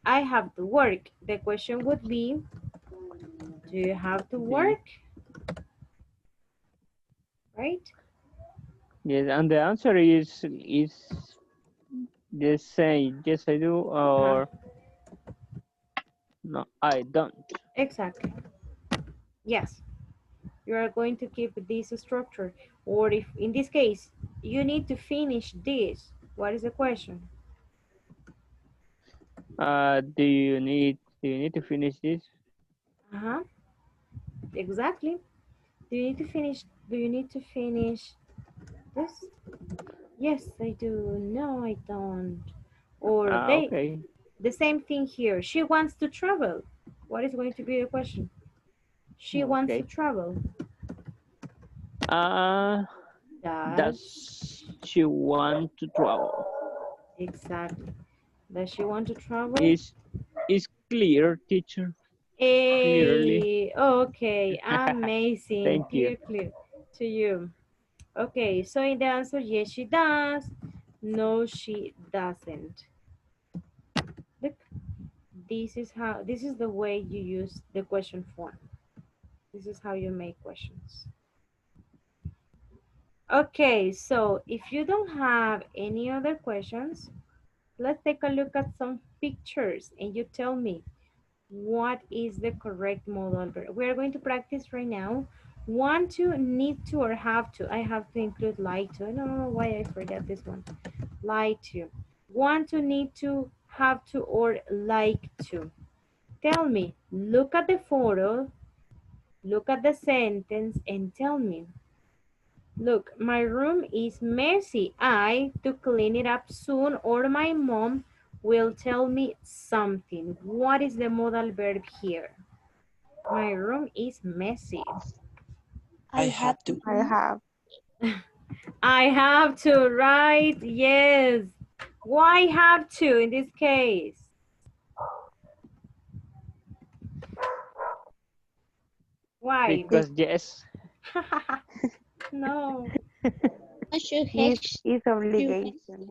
[SPEAKER 1] I have to work. The question would be, do you have to work? Right?
[SPEAKER 8] Yes, and the answer is just say yes I do or no I don't.
[SPEAKER 1] Exactly. Yes. You are going to keep this structure. Or if, in this case, you need to finish this. What is the question?
[SPEAKER 8] Do you need to finish this?
[SPEAKER 1] Uh-huh. Exactly. Do you need to finish? Do you need to finish this? Yes, I do. No, I don't. Or
[SPEAKER 8] Okay.
[SPEAKER 1] the same thing here. She wants to travel. What is going to be the question? She wants to
[SPEAKER 8] Okay.
[SPEAKER 1] travel.
[SPEAKER 8] Does she want to travel?
[SPEAKER 1] Exactly. Does she want to travel?
[SPEAKER 8] Is clear, teacher? Clearly.
[SPEAKER 1] Okay, amazing.
[SPEAKER 8] Thank you.
[SPEAKER 1] Clear to you. Okay, so in the answer, yes, she does. No, she doesn't. Look, this is the way you use the question form. This is how you make questions. Okay, so if you don't have any other questions, let's take a look at some pictures and you tell me what is the correct modal verb. We are going to practice right now. Want to, need to, or have to. I have to include like to. I don't know why I forgot this one. like to. Want to, need to, have to, or like to. Tell me, look at the photo, look at the sentence, and tell me. Look, my room is messy. I to clean it up soon, or my mom will tell me something. What is the modal verb here? My room is messy.
[SPEAKER 5] I have to.
[SPEAKER 9] I have.
[SPEAKER 1] I have to, right? Yes. Why have to in this case? Why?
[SPEAKER 8] Because yes.
[SPEAKER 1] No.
[SPEAKER 10] Is obligation.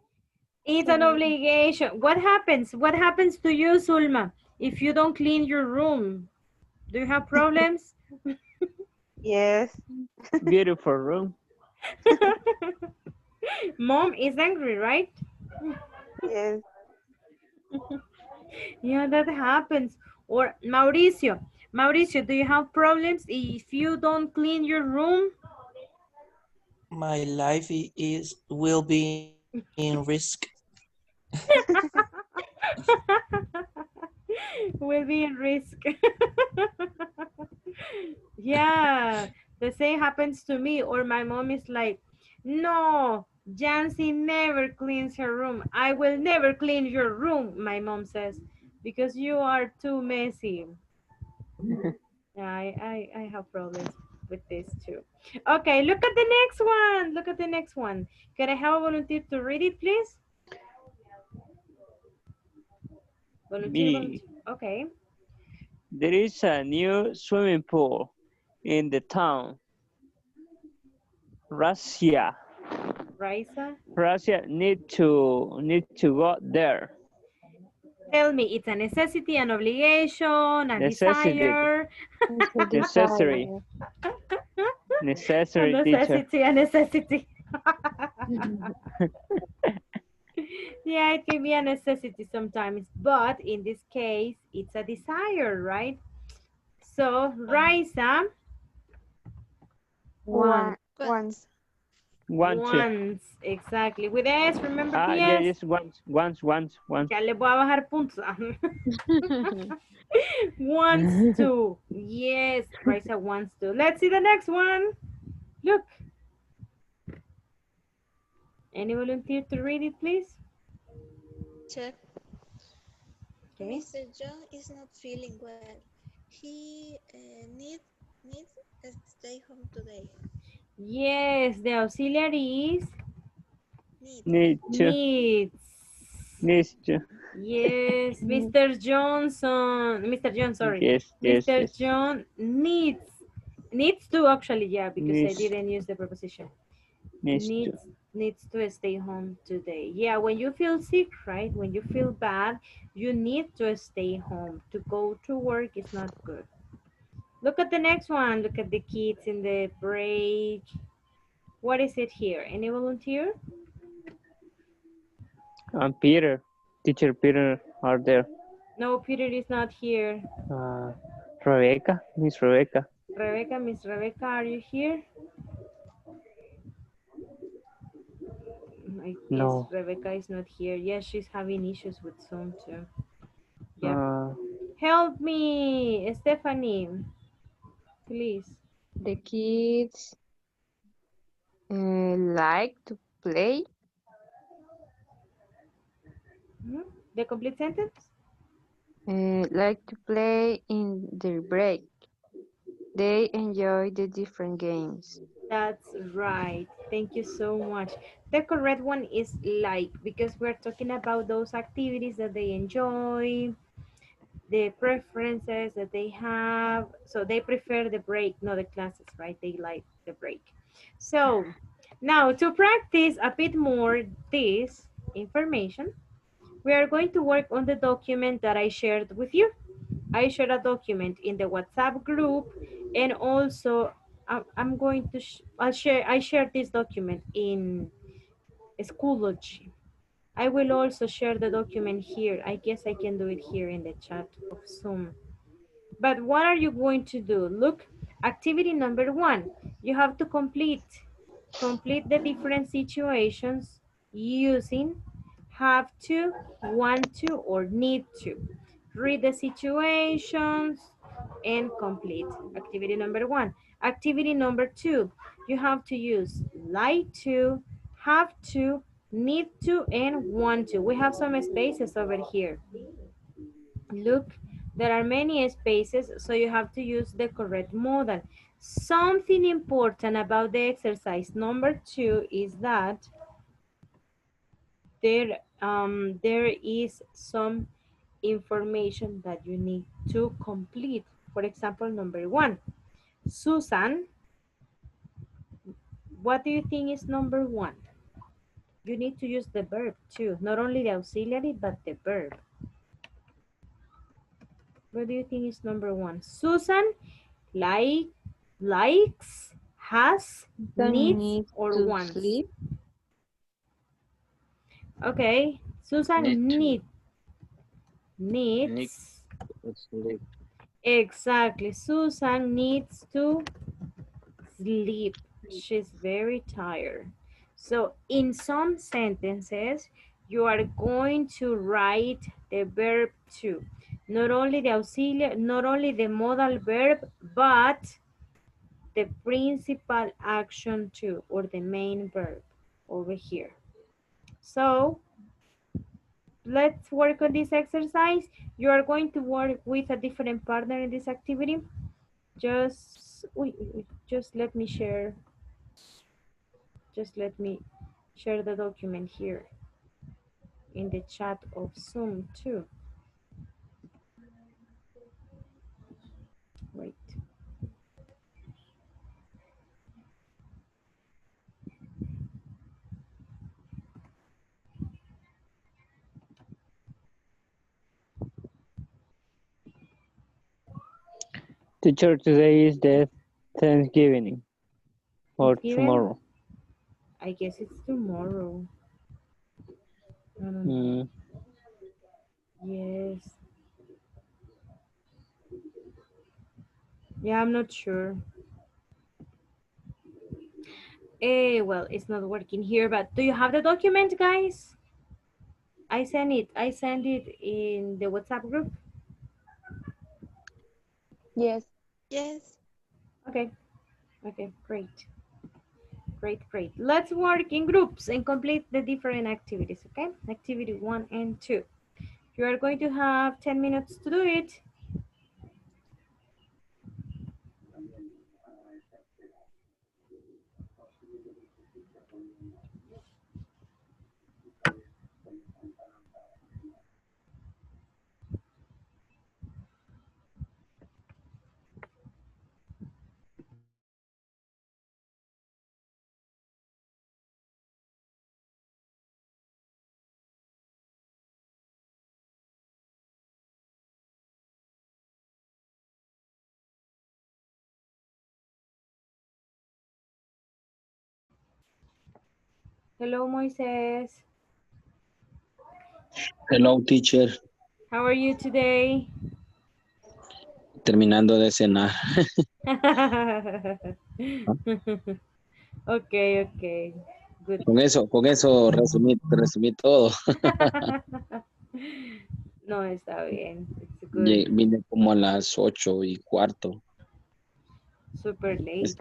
[SPEAKER 1] It's an obligation. What happens? What happens to you, Sulma, if you don't clean your room? Do you have problems?
[SPEAKER 10] Yes.
[SPEAKER 8] Beautiful room.
[SPEAKER 1] Mom is angry, right?
[SPEAKER 10] Yes.
[SPEAKER 1] Yeah, that happens. Or Mauricio. Mauricio, do you have problems if you don't clean your room?
[SPEAKER 5] My life will be in risk.
[SPEAKER 1] Will be in risk. Yeah, the same happens to me. Or my mom is like, no, Jancy never cleans her room. I will never clean your room, my mom says, because you are too messy. Yeah, I have problems with this too. Okay, look at the next one. Look at the next one. Can I have a volunteer to read it, please? Volunteer,
[SPEAKER 8] Me.
[SPEAKER 1] volunteer. Okay.
[SPEAKER 8] There is a new swimming pool in the town. Russia.
[SPEAKER 1] Raisa,
[SPEAKER 8] Russia need to go there.
[SPEAKER 1] tell me, it's a necessity, an obligation, a
[SPEAKER 8] Necessity.
[SPEAKER 1] desire.
[SPEAKER 9] It's a
[SPEAKER 8] Necessary.
[SPEAKER 9] desire.
[SPEAKER 1] A
[SPEAKER 8] Necessary, teacher.
[SPEAKER 1] necessity, a necessity. Yeah, it can be a necessity sometimes, but in this case, it's a desire, right? So, Raisa,
[SPEAKER 9] One.
[SPEAKER 3] Once.
[SPEAKER 1] once, exactly. With S, remember the
[SPEAKER 8] Yeah,
[SPEAKER 1] S?
[SPEAKER 8] yes, once.
[SPEAKER 1] Ya le voy a bajar puntos. Wants to. Yes, Raisa wants to. Let's see the next one. Look. Any volunteer to read it, please?
[SPEAKER 13] Check.
[SPEAKER 1] Okay.
[SPEAKER 13] Mr. John is not feeling well. He needs to stay home today.
[SPEAKER 1] Yes, the auxiliary is
[SPEAKER 8] Need to.
[SPEAKER 1] needs.
[SPEAKER 8] to.
[SPEAKER 1] Yes, Mr. Johnson. Mr. John, sorry.
[SPEAKER 8] Yes.
[SPEAKER 1] Mr. John needs. Needs to actually, yeah, because I
[SPEAKER 8] Needs.
[SPEAKER 1] didn't use the preposition.
[SPEAKER 8] Needs to.
[SPEAKER 1] Needs to stay home today. Yeah, when you feel sick, right? When you feel bad, you need to stay home. To go to work is not good. Look at the next one. Look at the kids in the break. What is it here? Any volunteer?
[SPEAKER 8] And Peter. Teacher Peter are there.
[SPEAKER 1] No, Peter is not here.
[SPEAKER 8] Rebecca. Miss Rebecca.
[SPEAKER 1] Rebecca, Miss Rebecca, are you here? I guess
[SPEAKER 8] No.
[SPEAKER 1] Rebecca is not here. Yes, she's having issues with Zoom too. Yeah. Help me, Stephanie. Please.
[SPEAKER 9] The kids like to play.
[SPEAKER 1] The complete sentence?
[SPEAKER 9] Like to play in their break. They enjoy the different games.
[SPEAKER 1] That's right. Thank you so much. The correct one is like, because we're talking about those activities that they enjoy, the preferences that they have. So they prefer the break, not the classes, right? They like the break. So now to practice a bit more this information, we are going to work on the document that I shared with you. I shared a document in the WhatsApp group, and also I'm going to, I shared this document in Schoology. I will also share the document here. I guess I can do it here in the chat of Zoom. But what are you going to do? Look, activity number 1, you have to complete the different situations using have to, want to, or need to. Read the situations and complete. Activity number 1. Activity number 2, you have to use like to, have to, need to, and want to. We have some spaces over here. Look, there are many spaces, so you have to use the correct modal. Something important about the exercise number 2 is that there is some information that you need to complete. For example, number 1, Susan, what do you think is number 1? You need to use the verb too, not only the auxiliary, but the verb. What do you think is number 1? Susan likes, has,
[SPEAKER 9] Don't
[SPEAKER 1] needs,
[SPEAKER 9] need
[SPEAKER 1] or
[SPEAKER 9] to
[SPEAKER 1] wants.
[SPEAKER 9] sleep.
[SPEAKER 1] Okay, Susan
[SPEAKER 7] Need to. Need
[SPEAKER 1] needs.
[SPEAKER 7] to sleep.
[SPEAKER 1] Exactly, Susan needs to sleep. She's very tired. So in some sentences, you are going to write the verb to. Not only the auxiliary, not only the modal verb, but the principal action too, or the main verb over here. So let's work on this exercise. You are going to work with a different partner in this activity. Just let me share. Just let me share the document here in the chat of Zoom too. Wait.
[SPEAKER 8] Teacher, today is the Thanksgiving or
[SPEAKER 1] Thanksgiving?
[SPEAKER 8] tomorrow.
[SPEAKER 1] I guess it's tomorrow. I don't know. Yes. Yeah, I'm not sure. Well, it's not working here, but do you have the document, guys? I sent it in the WhatsApp group.
[SPEAKER 10] Yes.
[SPEAKER 13] Yes.
[SPEAKER 1] Okay. Okay, great. Great. Let's work in groups and complete the different activities, okay? Activity 1 and 2. You are going to have 10 minutes to do it. Hello, Moises.
[SPEAKER 7] Hello, teacher.
[SPEAKER 1] How are you today?
[SPEAKER 7] Terminando de cenar.
[SPEAKER 1] Okay. Good.
[SPEAKER 7] Con eso resumí todo.
[SPEAKER 1] No, está bien. It's good.
[SPEAKER 7] Vine como a las 8:15.
[SPEAKER 1] Super late.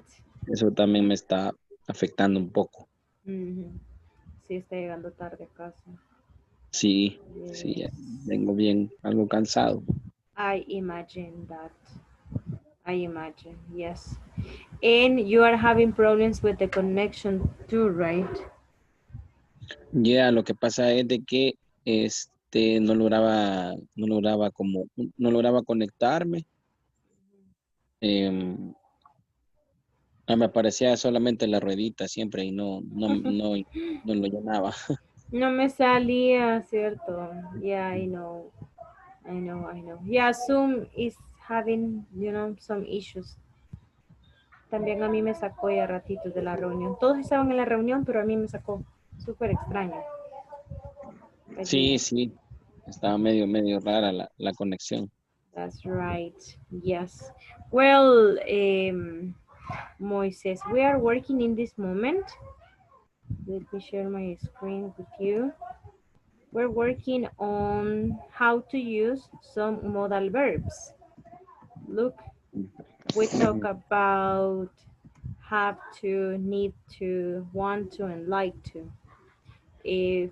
[SPEAKER 7] Eso también me está afectando un poco.
[SPEAKER 1] Sí, está llegando tarde a casa.
[SPEAKER 7] Sí,
[SPEAKER 1] Yes.
[SPEAKER 7] sí, vengo bien, algo cansado.
[SPEAKER 1] I imagine that. Yes. And you are having problems with the connection too, right?
[SPEAKER 7] Ya, lo que pasa es de que no lograba conectarme. Me aparecía solamente la ruedita siempre y no lo llenaba.
[SPEAKER 1] No me salía, ¿cierto? Yeah, I know. Yeah, Zoom is having, some issues. También a mí me sacó ya ratitos de la reunión. Todos estaban en la reunión, pero a mí me sacó. Súper extraño.
[SPEAKER 7] Sí, estaba medio rara la conexión.
[SPEAKER 1] That's right. Yes. Well, Moises, we are working in this moment Let me share my screen with you. We're working on how to use some modal verbs. Look, we talk about have to, need to, want to, and like to.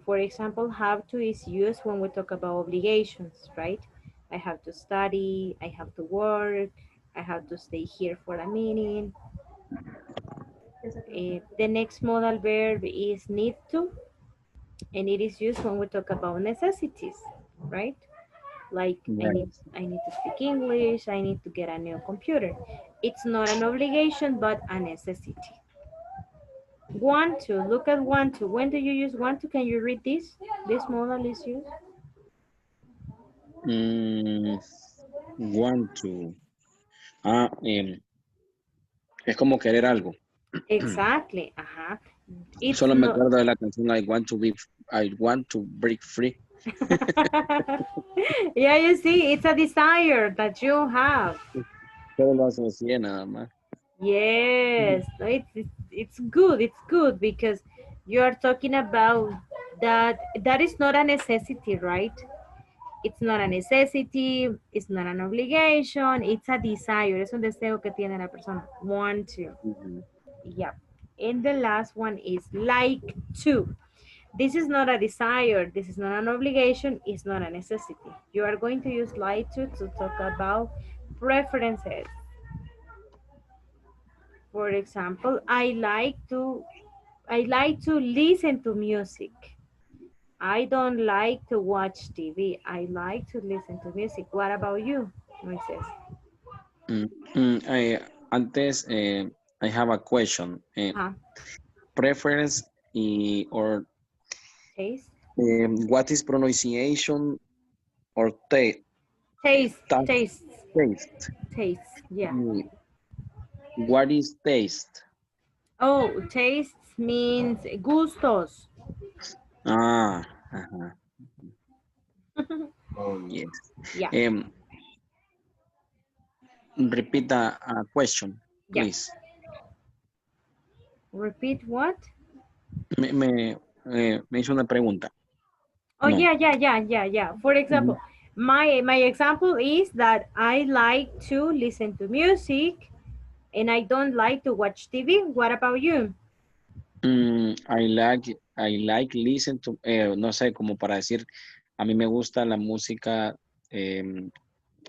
[SPEAKER 1] For example, have to is used when we talk about obligations, right? I have to study, I have to work, I have to stay here for a meeting. The next modal verb is need to, and it is used when we talk about necessities, right? Like
[SPEAKER 14] Right.
[SPEAKER 1] I need to speak English, I need to get a new computer. It's not an obligation, but a necessity. Want to, look at want to. When do you use want to? Can you read this? This modal is used.
[SPEAKER 14] Mm, want to. Ah, es como querer algo.
[SPEAKER 1] Exactly. It's
[SPEAKER 14] Solo me
[SPEAKER 1] not.
[SPEAKER 14] acuerdo de la canción I want to break free.
[SPEAKER 1] Yeah, you see, it's a desire that you have.
[SPEAKER 14] Solo lo asocié nada más.
[SPEAKER 1] Yes, no, it's good. It's good because you are talking about that. That is not a necessity, right? It's not a necessity. It's not an obligation. It's a desire. Es un deseo que tiene la persona. Want to. Yeah. And the last one is like to. This is not a desire. This is not an obligation. It's not a necessity. You are going to use like to talk about preferences. For example, I like to listen to music. I don't like to watch TV. I like to listen to music. What about you, Moises?
[SPEAKER 14] Antes, I have a question. Preference or
[SPEAKER 1] Taste?
[SPEAKER 14] what is pronunciation or taste?
[SPEAKER 1] Taste.
[SPEAKER 14] Taste.
[SPEAKER 1] Taste, yeah.
[SPEAKER 14] What is taste?
[SPEAKER 1] Oh, taste means gustos.
[SPEAKER 14] Ah, oh, yes.
[SPEAKER 1] Yeah.
[SPEAKER 14] Repeat a question, please.
[SPEAKER 1] Repeat what?
[SPEAKER 14] Me hizo una pregunta.
[SPEAKER 1] Oh, no. Yeah. For example, my example is that I like to listen to music and I don't like to watch TV. What about you?
[SPEAKER 14] I like listen to, no sé, como para decir, a mí me gusta la música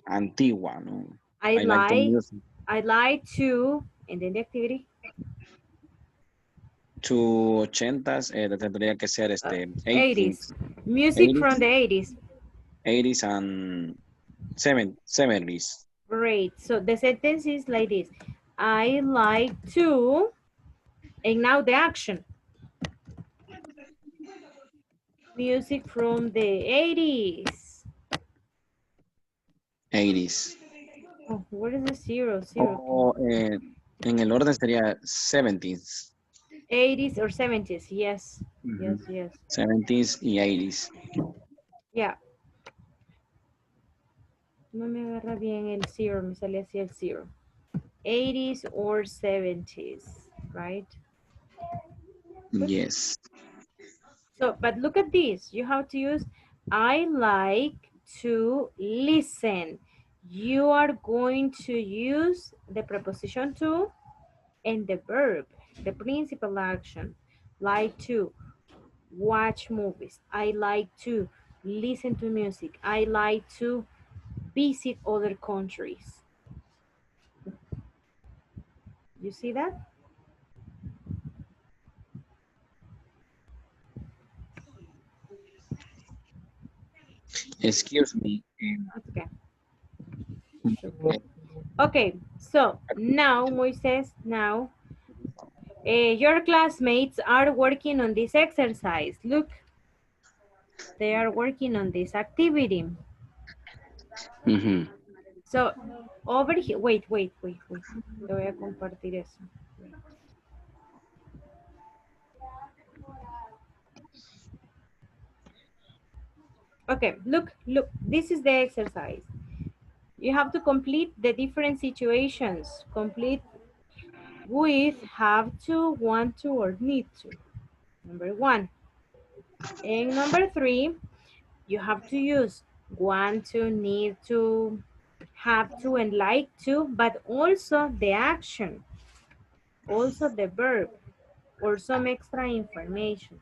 [SPEAKER 14] antigua, ¿no?
[SPEAKER 1] I
[SPEAKER 14] like the music.
[SPEAKER 1] I like to, and then the activity.
[SPEAKER 14] To 80s, tendría que ser
[SPEAKER 1] 80s. Music 80s. From the 80s.
[SPEAKER 14] 80s and 70s.
[SPEAKER 1] Great. So the sentence is like this. I like to, and now the action. Music from the 80s.
[SPEAKER 14] 80s.
[SPEAKER 1] Oh, what is the zero?
[SPEAKER 14] En el orden sería 70s.
[SPEAKER 1] 80s or 70s, yes. Yes.
[SPEAKER 14] 70s y 80s.
[SPEAKER 1] Yeah. No me agarra bien el zero, me sale así el zero. 80s or 70s, right?
[SPEAKER 14] Yes.
[SPEAKER 1] So, but look at this. You have to use, I like to listen. You are going to use the preposition to and the verb, the principal action. Like to watch movies. I like to listen to music. I like to visit other countries. You see that?
[SPEAKER 14] Excuse me.
[SPEAKER 1] Okay. Okay, so now, Moises, now, your classmates are working on this exercise. Look, they are working on this activity. So, over here, wait. Te voy a compartir eso. Okay, look, this is the exercise. You have to complete the different situations. Complete with have to, want to, or need to. Number 1. And number 3, you have to use want to, need to, have to, and like to, but also the action, also the verb, or some extra information.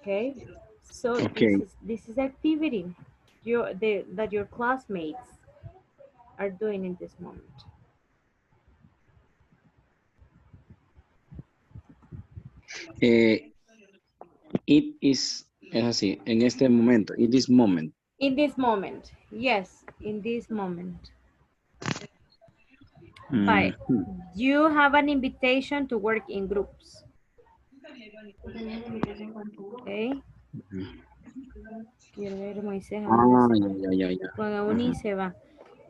[SPEAKER 1] Okay, so
[SPEAKER 14] Okay.
[SPEAKER 1] this is activity that your classmates are doing in this moment.
[SPEAKER 14] It is, es así, en este momento, in this moment.
[SPEAKER 1] In this moment, yes, in this moment. But you have an invitation to work in groups. Okay. Quiero ver Moisés. Juan Eunice va.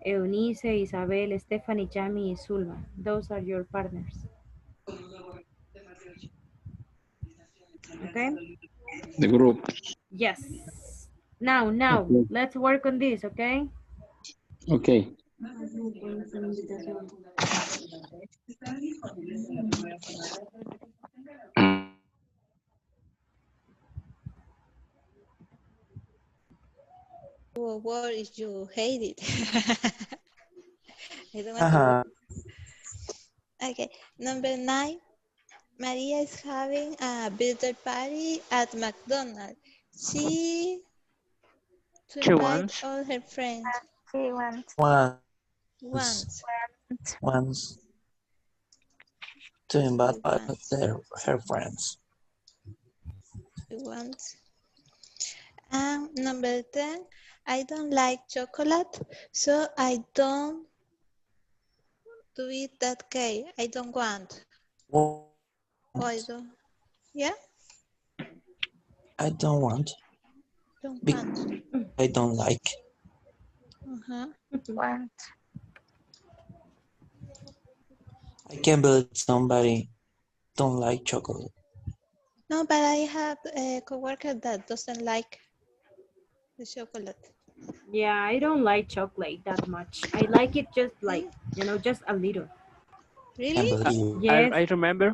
[SPEAKER 1] Eunice, Isabel, Stephanie, Jamie, y Zulma. Those are your partners. Okay.
[SPEAKER 14] The group.
[SPEAKER 1] Yes. Now,
[SPEAKER 14] Okay.
[SPEAKER 1] let's work on this, okay?
[SPEAKER 14] Okay.
[SPEAKER 13] A word if you hate it. I don't want to.
[SPEAKER 5] Uh-huh.
[SPEAKER 13] Okay, number 9. Maria is having a birthday party at McDonald's. She
[SPEAKER 8] She
[SPEAKER 13] invite
[SPEAKER 8] wants.
[SPEAKER 13] all her friends.
[SPEAKER 6] She wants.
[SPEAKER 13] Once.
[SPEAKER 5] To invite her friends.
[SPEAKER 13] She wants. And number 10. I don't like chocolate, so I don't to eat that cake. I don't want.
[SPEAKER 5] Well,
[SPEAKER 13] I don't. Yeah?
[SPEAKER 5] I don't want.
[SPEAKER 13] Don't want.
[SPEAKER 5] I don't like.
[SPEAKER 6] Want.
[SPEAKER 5] I can't believe somebody don't like chocolate.
[SPEAKER 13] No, but I have a coworker that doesn't like the chocolate.
[SPEAKER 1] Yeah, I don't like chocolate that much. I like it just like, just a little.
[SPEAKER 13] Really?
[SPEAKER 1] Yes.
[SPEAKER 8] I remember,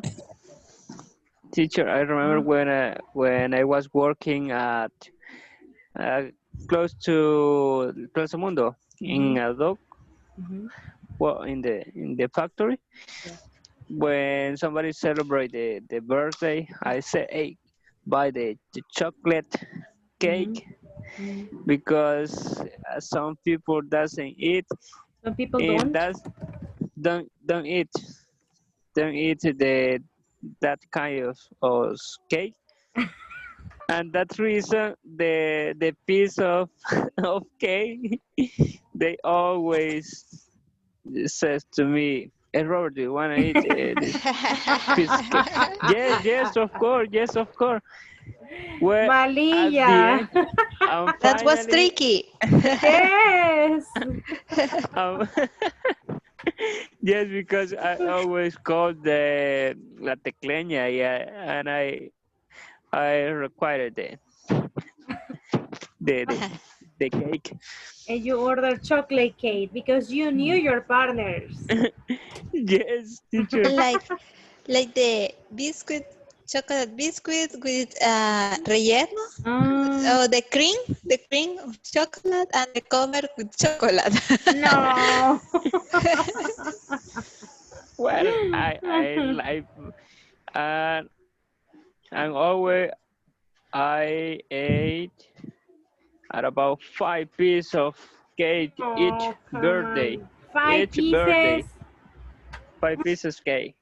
[SPEAKER 8] teacher, I remember when I was working at close to Plaza Mundo in a dog, well, in the factory. When somebody celebrate the birthday, I say, hey, buy the chocolate cake, because some people doesn't eat.
[SPEAKER 1] Some people
[SPEAKER 8] and don't eat that kind of cake. And that reason the piece of of cake they always says to me, hey Robert, do you want to eat this piece of cake? Yes, of course. Well,
[SPEAKER 1] Malia.
[SPEAKER 13] That was tricky.
[SPEAKER 1] Yes.
[SPEAKER 8] Yes, because I always call the la tecleña, yeah, and I required the cake.
[SPEAKER 1] And you ordered chocolate cake because you knew your partners.
[SPEAKER 8] Yes, teacher.
[SPEAKER 13] like the biscuit, chocolate biscuit with relleno. Oh, the cream of chocolate and the cover with chocolate.
[SPEAKER 1] No.
[SPEAKER 8] Well, I like, and always I ate at about 5 pieces of cake each birthday.
[SPEAKER 1] On. 5 pieces.
[SPEAKER 8] Birthday. 5 pieces cake.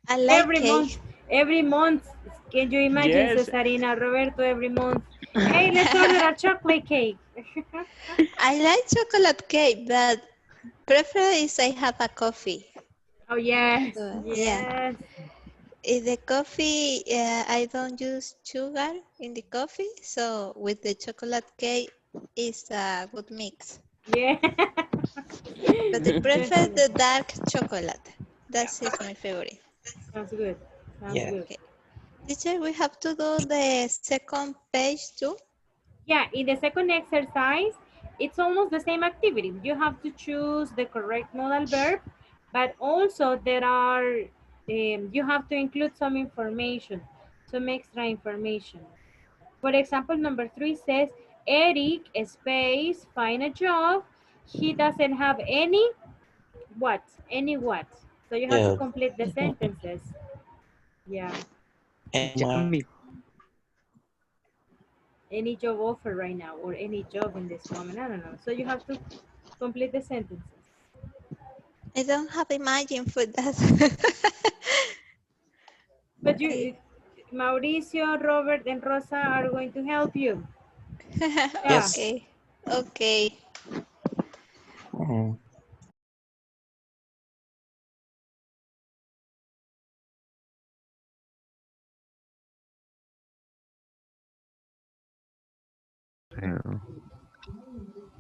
[SPEAKER 13] I like
[SPEAKER 1] every
[SPEAKER 13] cake.
[SPEAKER 1] Every month. Can you imagine,
[SPEAKER 8] Yes.
[SPEAKER 1] Cesarina, Roberto, every month? Hey, let's order a chocolate cake.
[SPEAKER 13] I like chocolate cake, but prefer is I have a coffee.
[SPEAKER 1] Oh, yes.
[SPEAKER 13] Yeah. In the coffee, I don't use sugar in the coffee, so with the chocolate cake is a good mix.
[SPEAKER 1] Yeah.
[SPEAKER 13] But I prefer the dark chocolate. That is my favorite.
[SPEAKER 1] Sounds good. Sounds good.
[SPEAKER 13] Okay. Teacher, we have to do the second page too?
[SPEAKER 1] Yeah, in the second exercise, it's almost the same activity. You have to choose the correct modal verb, but also there are you have to include some information, some extra information. For example, number 3 says, Eric space find a job. He doesn't have any what? Any what? So you have to
[SPEAKER 5] Yeah.
[SPEAKER 1] complete the sentences. Yeah.
[SPEAKER 5] And
[SPEAKER 1] Any job offer right now or any job in this moment. I don't know. So you have to complete the sentences.
[SPEAKER 13] I don't have imagine for that.
[SPEAKER 1] But you, Mauricio, Robert, and Rosa are going to help you. Yeah.
[SPEAKER 13] Okay. Okay.
[SPEAKER 5] Mhm.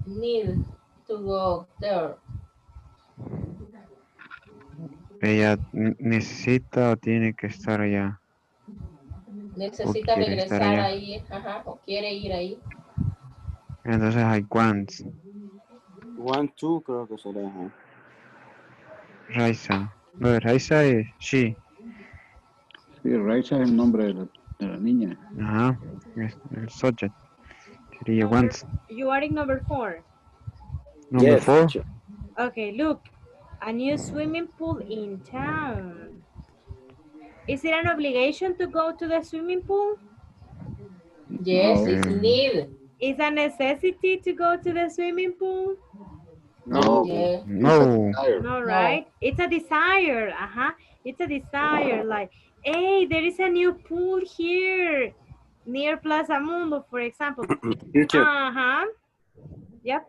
[SPEAKER 15] Need to go there.
[SPEAKER 11] Ella necesita o tiene que estar allá.
[SPEAKER 15] Necesita
[SPEAKER 11] quiere estar
[SPEAKER 15] regresar
[SPEAKER 11] allá.
[SPEAKER 15] ahí, ajá, o quiere ir ahí.
[SPEAKER 11] Entonces hay wants.
[SPEAKER 12] 1, 2 creo que será. Ajá.
[SPEAKER 11] Raisa. No, Raisa es she.
[SPEAKER 16] Sí, Raisa es el nombre de la niña.
[SPEAKER 11] Ajá. Es el subject. Sería
[SPEAKER 1] Number,
[SPEAKER 11] wants.
[SPEAKER 1] you are in number 4.
[SPEAKER 11] Number
[SPEAKER 12] Yes,
[SPEAKER 11] 4.
[SPEAKER 12] teacher.
[SPEAKER 1] Okay, look. A new swimming pool in town. Is it an obligation to go to the swimming pool?
[SPEAKER 15] Yes, it's need.
[SPEAKER 1] Is a necessity to go to the swimming pool?
[SPEAKER 16] No,
[SPEAKER 15] Yeah.
[SPEAKER 11] No.
[SPEAKER 1] No, right? It's a desire. Uh-huh. It's a desire. Like, hey, there is a new pool here near Plaza Mundo, for example.
[SPEAKER 12] Teacher,
[SPEAKER 1] Uh-huh. Yep.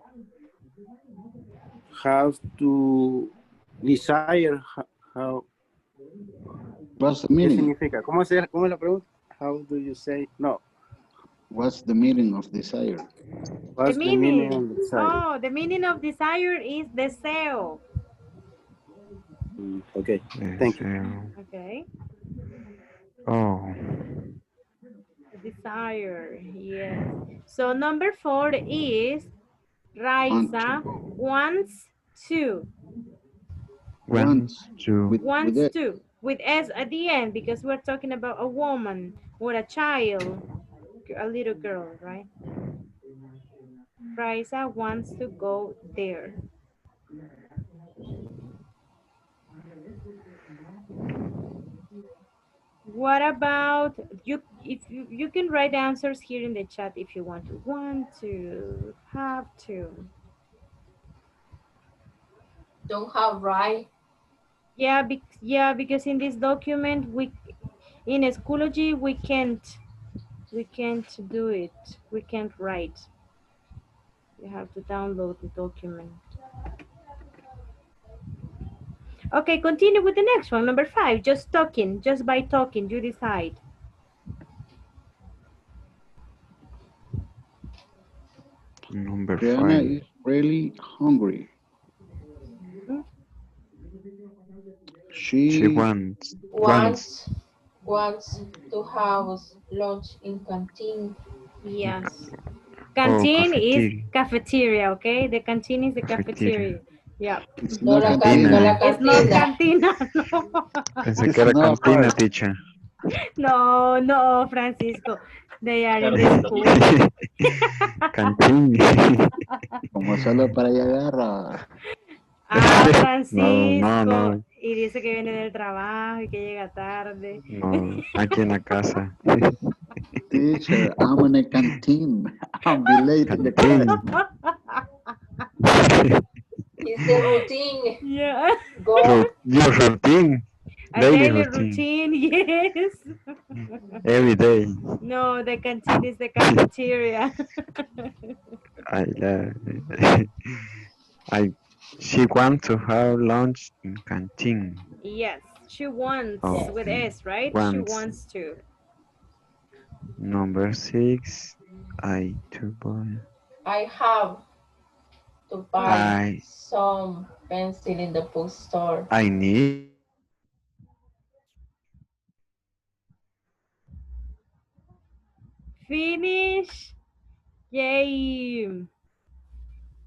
[SPEAKER 12] have to desire how.
[SPEAKER 16] What's the
[SPEAKER 12] ¿Qué
[SPEAKER 16] meaning?
[SPEAKER 12] significa? ¿Cómo es la pregunta? How do you say? No.
[SPEAKER 16] What's the meaning of desire?
[SPEAKER 12] What's
[SPEAKER 1] The
[SPEAKER 12] the meaning
[SPEAKER 1] meaning.
[SPEAKER 12] of desire?
[SPEAKER 1] Oh, the meaning of desire is deseo.
[SPEAKER 12] Okay, thank you.
[SPEAKER 1] Okay.
[SPEAKER 11] Oh.
[SPEAKER 1] Desire, yes. So number 4 is Raisa wants to.
[SPEAKER 11] Wants to.
[SPEAKER 1] Wants to. With S at the end because we're talking about a woman or a child, a little girl, right? Raisa wants to go there. What about you? If you can write the answers here in the chat if you want to. Want to, have to.
[SPEAKER 15] Don't have right.
[SPEAKER 1] Yeah, because in this document in Schoology we can't do it. We can't write. You have to download the document. Okay, continue with the next one. Number 5, just talking. Just by talking, you decide.
[SPEAKER 11] Number
[SPEAKER 16] Brianna
[SPEAKER 11] 5.
[SPEAKER 16] is really hungry.
[SPEAKER 11] She wants
[SPEAKER 15] to have lunch in canteen.
[SPEAKER 1] Yes. Canteen is
[SPEAKER 11] cafeteria.
[SPEAKER 1] cafeteria, okay? The canteen is the cafeteria. Yeah.
[SPEAKER 16] It's
[SPEAKER 15] No
[SPEAKER 16] not
[SPEAKER 15] la
[SPEAKER 16] cantina.
[SPEAKER 1] It's not cantina, no.
[SPEAKER 11] Pensé que era cantina, teacher.
[SPEAKER 1] No, no, Francisco. They are in the school.
[SPEAKER 11] Cantina.
[SPEAKER 16] Como solo para llegar a...
[SPEAKER 1] Ah, Francisco.
[SPEAKER 11] No.
[SPEAKER 1] Y dice que viene del trabajo y que llega tarde.
[SPEAKER 11] No, aquí en la casa.
[SPEAKER 16] Teacher, I'm in a canteen. I'll be late in the class.
[SPEAKER 15] It's the routine.
[SPEAKER 1] Yeah.
[SPEAKER 15] Go.
[SPEAKER 11] Your routine.
[SPEAKER 1] A
[SPEAKER 11] Daily
[SPEAKER 1] daily
[SPEAKER 11] routine.
[SPEAKER 1] yes.
[SPEAKER 11] Every day.
[SPEAKER 1] No, the canteen is the cafeteria.
[SPEAKER 11] She wants to have lunch in canteen.
[SPEAKER 1] Yes, she wants with S, right?
[SPEAKER 11] Wants.
[SPEAKER 1] She wants to.
[SPEAKER 11] Number 6.
[SPEAKER 15] I have to buy some pencil in the bookstore.
[SPEAKER 11] I need.
[SPEAKER 1] Finish. Yay.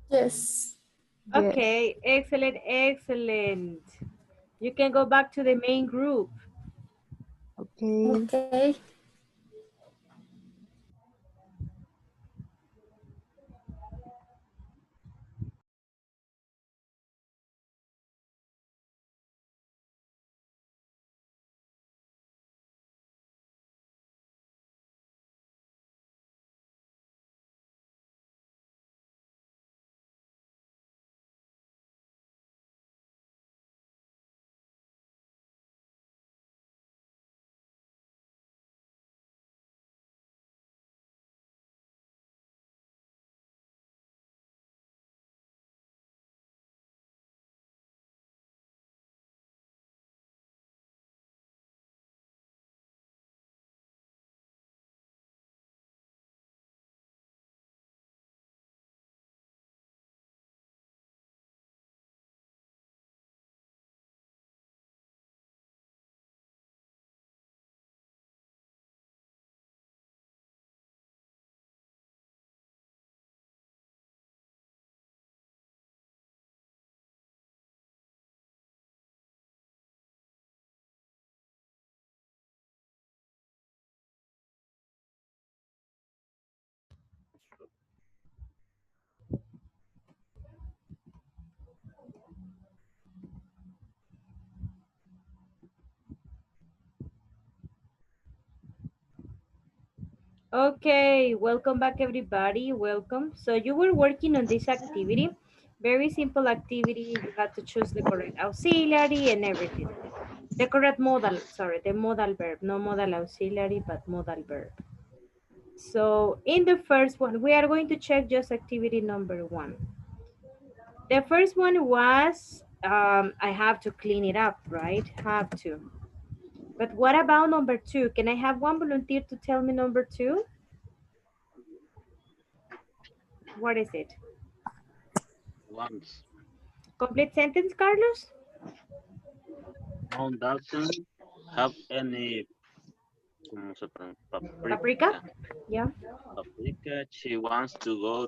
[SPEAKER 2] Yes.
[SPEAKER 1] Okay, excellent. You can go back to the main group.
[SPEAKER 10] Okay.
[SPEAKER 2] Okay.
[SPEAKER 1] Okay, welcome back everybody, welcome. So you were working on this activity, very simple activity. You had to choose the correct auxiliary and everything. The correct modal, sorry, the modal verb, no modal auxiliary, but modal verb. So in the first one, we are going to check just activity number 1. The first one was, I have to clean it up, right? Have to. But what about number 2? Can I have one volunteer to tell me number 2? What is it?
[SPEAKER 7] Once.
[SPEAKER 1] Complete sentence, Carlos?
[SPEAKER 7] Mom doesn't have any ¿cómo se pronuncia?
[SPEAKER 1] Paprika? Yeah.
[SPEAKER 7] Paprika. She wants to go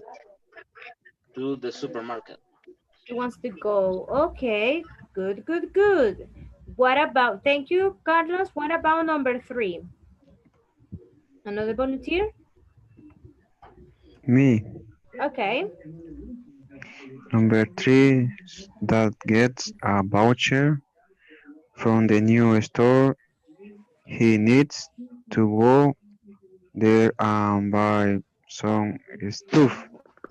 [SPEAKER 7] to the supermarket.
[SPEAKER 1] She wants to go. Okay, good, good, good. What about, thank you, Carlos. What about number 3? Another volunteer?
[SPEAKER 11] Me.
[SPEAKER 1] Okay.
[SPEAKER 11] Number 3, that gets a voucher from the new store. He needs to go there and buy some stuff.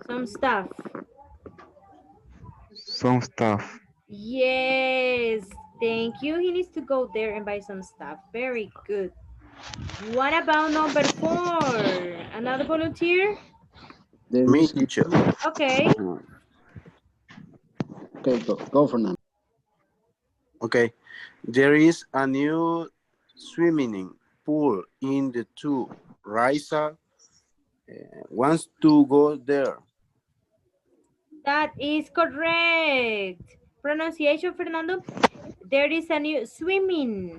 [SPEAKER 1] Some stuff.
[SPEAKER 11] Some stuff.
[SPEAKER 1] Yes, thank you. He needs to go there and buy some stuff. Very good. What about number 4? Another volunteer?
[SPEAKER 12] Me, teacher.
[SPEAKER 1] Okay.
[SPEAKER 16] Okay, go Fernando.
[SPEAKER 12] Okay. There is a new swimming pool in the two. Raisa wants to go there.
[SPEAKER 1] That is correct. Pronunciation, Fernando. There is a new swimming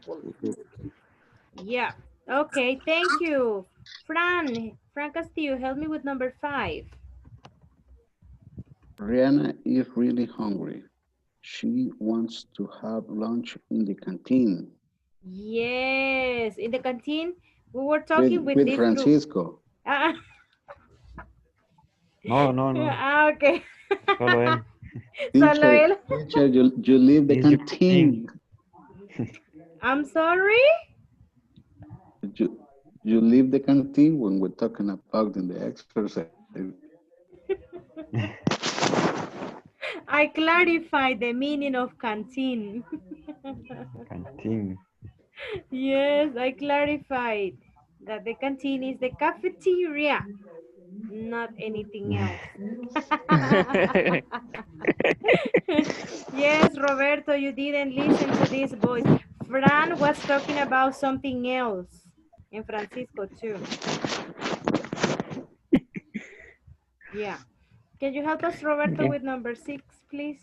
[SPEAKER 1] pool. Yeah. Okay, thank you. Fran Castillo, help me with number 5.
[SPEAKER 16] Rihanna is really hungry. She wants to have lunch in the canteen.
[SPEAKER 1] Yes, in the canteen, we were talking with this
[SPEAKER 16] Francisco.
[SPEAKER 1] group.
[SPEAKER 11] No.
[SPEAKER 1] Okay.
[SPEAKER 11] Solo él.
[SPEAKER 1] Solo él.
[SPEAKER 16] Teacher, you leave the canteen.
[SPEAKER 1] I'm sorry?
[SPEAKER 16] You leave the canteen when we're talking about in the exercise.
[SPEAKER 1] I clarified the meaning of canteen.
[SPEAKER 11] Canteen.
[SPEAKER 1] Yes, I clarified that the canteen is the cafeteria, not anything else. Yes, Roberto, you didn't listen to this voice. Fran was talking about something else, and Francisco too. Yeah. Can you help us, Roberto, with number 6, please?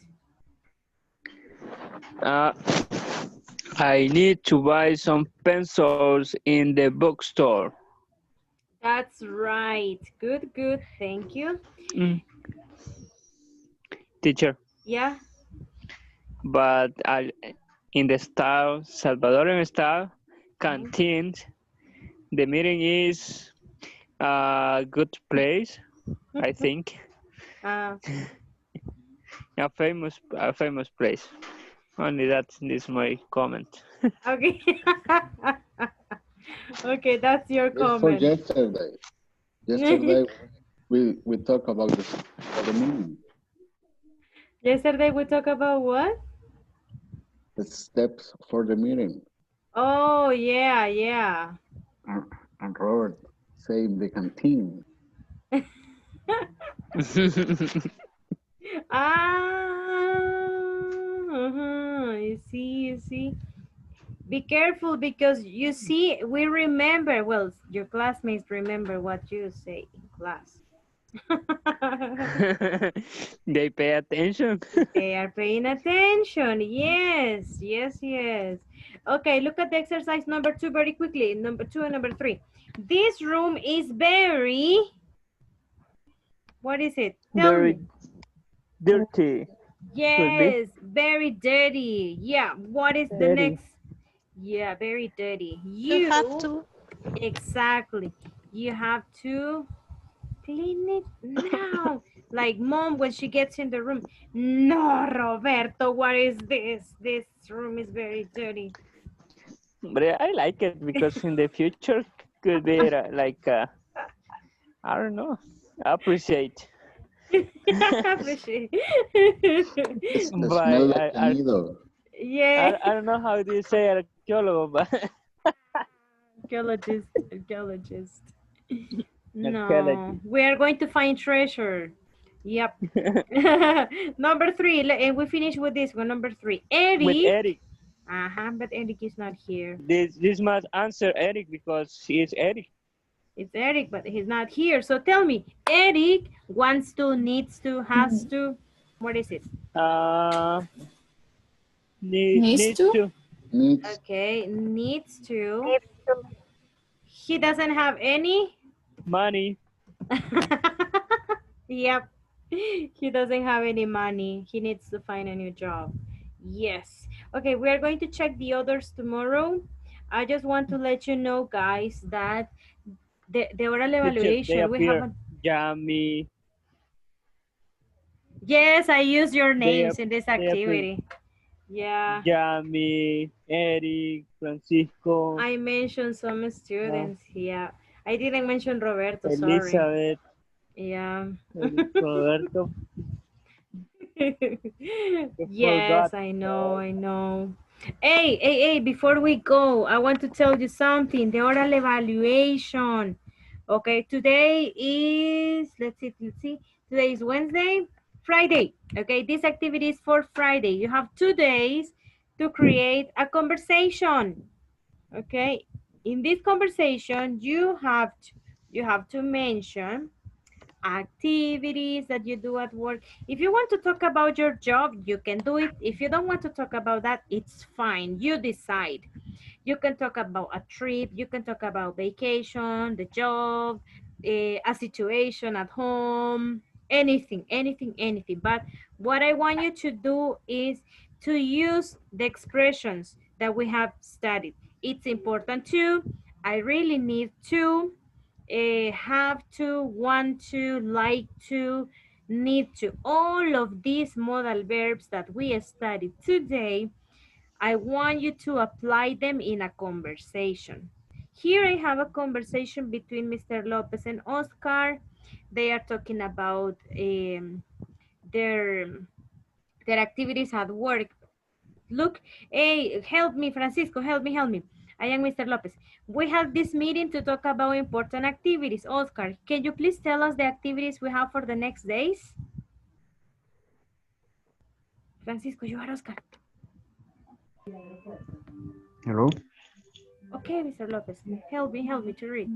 [SPEAKER 8] I need to buy some pencils in the bookstore.
[SPEAKER 1] That's right. Good, good. Thank you.
[SPEAKER 8] Teacher.
[SPEAKER 1] Yeah.
[SPEAKER 8] But in the style, Salvadorian style, canteens, the meeting is a good place, I think.
[SPEAKER 1] Uh,
[SPEAKER 8] A famous place. Only this is my comment.
[SPEAKER 1] okay. Okay, that's your
[SPEAKER 16] It's for
[SPEAKER 1] comment.
[SPEAKER 16] yesterday. Yesterday we talk about the meeting,
[SPEAKER 1] Yesterday we talked about what?
[SPEAKER 16] the steps for the meeting.
[SPEAKER 1] Oh, yeah, yeah.
[SPEAKER 16] And Robert saying the canteen.
[SPEAKER 1] You see. Be careful because you see, we remember, well, your classmates remember what you say in class.
[SPEAKER 8] They pay attention.
[SPEAKER 1] They are paying attention. Yes. Okay, look at the exercise number 2 very quickly. Number 2 and number 3. This room is very, what is it? Tell
[SPEAKER 8] Very
[SPEAKER 1] me.
[SPEAKER 8] dirty.
[SPEAKER 1] Yes, very dirty. Yeah, what is the
[SPEAKER 8] Dirty.
[SPEAKER 1] next? Yeah, very dirty.
[SPEAKER 13] You have to.
[SPEAKER 1] Exactly. You have to clean it now. Like mom when she gets in the room. No, Roberto, what is this? This room is very dirty.
[SPEAKER 8] But I like it because in the future could be like I don't know, appreciate.
[SPEAKER 1] Appreciate.
[SPEAKER 16] The
[SPEAKER 8] But
[SPEAKER 16] smell like the needle.
[SPEAKER 1] Yeah.
[SPEAKER 8] I don't know how do you say archaeologo, but
[SPEAKER 1] Archaeologist. No,
[SPEAKER 8] archaeologist.
[SPEAKER 1] we are going to find treasure. Yep. Number 3, and we finish with this one. Number 3, Eric.
[SPEAKER 8] With Eric.
[SPEAKER 1] But Eric is not here.
[SPEAKER 8] This must answer Eric because he is Eric.
[SPEAKER 1] It's Eric, but he's not here. So tell me, Eric wants to, needs to, has to. What is it?
[SPEAKER 8] Needs to.
[SPEAKER 1] Okay, needs to. He doesn't have any
[SPEAKER 8] money.
[SPEAKER 1] Yep. He doesn't have any money. He needs to find a new job. Yes. Okay, we are going to check the others tomorrow. I just want to let you know, guys, that the oral evaluation, we haven't.
[SPEAKER 8] Yami.
[SPEAKER 1] Yes, I use your names in this activity. Yeah.
[SPEAKER 8] Yami, Eric, Francisco.
[SPEAKER 1] I mentioned some students. Yeah. I didn't mention Roberto, sorry.
[SPEAKER 8] Elizabeth.
[SPEAKER 1] Yeah.
[SPEAKER 8] Roberto.
[SPEAKER 1] Yes, I know. Hey, before we go, I want to tell you something. The oral evaluation. Okay, today is, let's see. Today is Wednesday, Friday. Okay, this activity is for Friday. You have 2 days to create a conversation. Okay, in this conversation, you have to mention activities that you do at work. If you want to talk about your job, you can do it. If you don't want to talk about that, it's fine. You decide. You can talk about a trip. You can talk about vacation, the job, a situation at home, anything. But what I want you to do is to use the expressions that we have studied. It's important to, I really need to, have to, want to, like to, need to. All of these modal verbs that we studied today, I want you to apply them in a conversation. Here I have a conversation between Mr. Lopez and Oscar. They are talking about their activities at work. Look, hey, help me, Francisco, help me. I am Mr. Lopez. We have this meeting to talk about important activities. Oscar, can you please tell us the activities we have for the next days? Francisco, you are Oscar.
[SPEAKER 11] Hello?
[SPEAKER 1] Okay, Mr. Lopez, help me to read.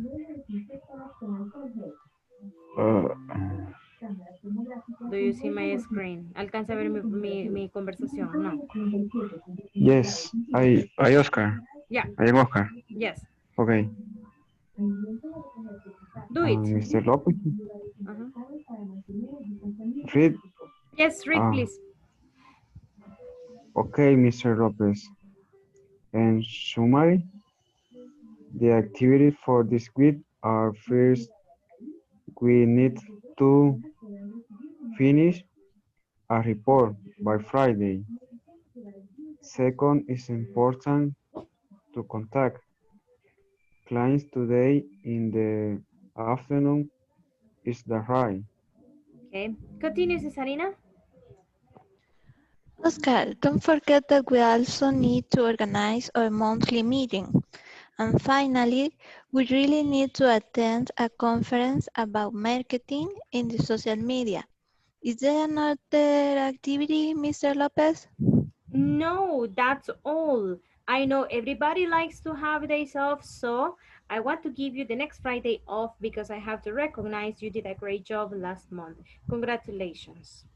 [SPEAKER 1] Do you see my screen? ¿Alcanza a ver mi conversación? No.
[SPEAKER 11] Yes, I Oscar.
[SPEAKER 1] Yeah.
[SPEAKER 11] I am Oscar.
[SPEAKER 1] Yes.
[SPEAKER 11] Okay.
[SPEAKER 1] Do it.
[SPEAKER 11] Mr. Lopez. Read.
[SPEAKER 1] Yes, read, please.
[SPEAKER 11] Okay, Mr. Lopez. And summary, the activities for this week are first, we need to finish a report by Friday. Second, it's important to contact clients today in the afternoon. Is that right?
[SPEAKER 1] Okay, continue, Cesarina.
[SPEAKER 3] Oscar, don't forget that we also need to organize our monthly meeting. And finally, we really need to attend a conference about marketing in the social media. Is there another activity, Mr. Lopez?
[SPEAKER 1] No, that's all. I know everybody likes to have days off, so I want to give you the next Friday off because I have to recognize you did a great job last month. Congratulations.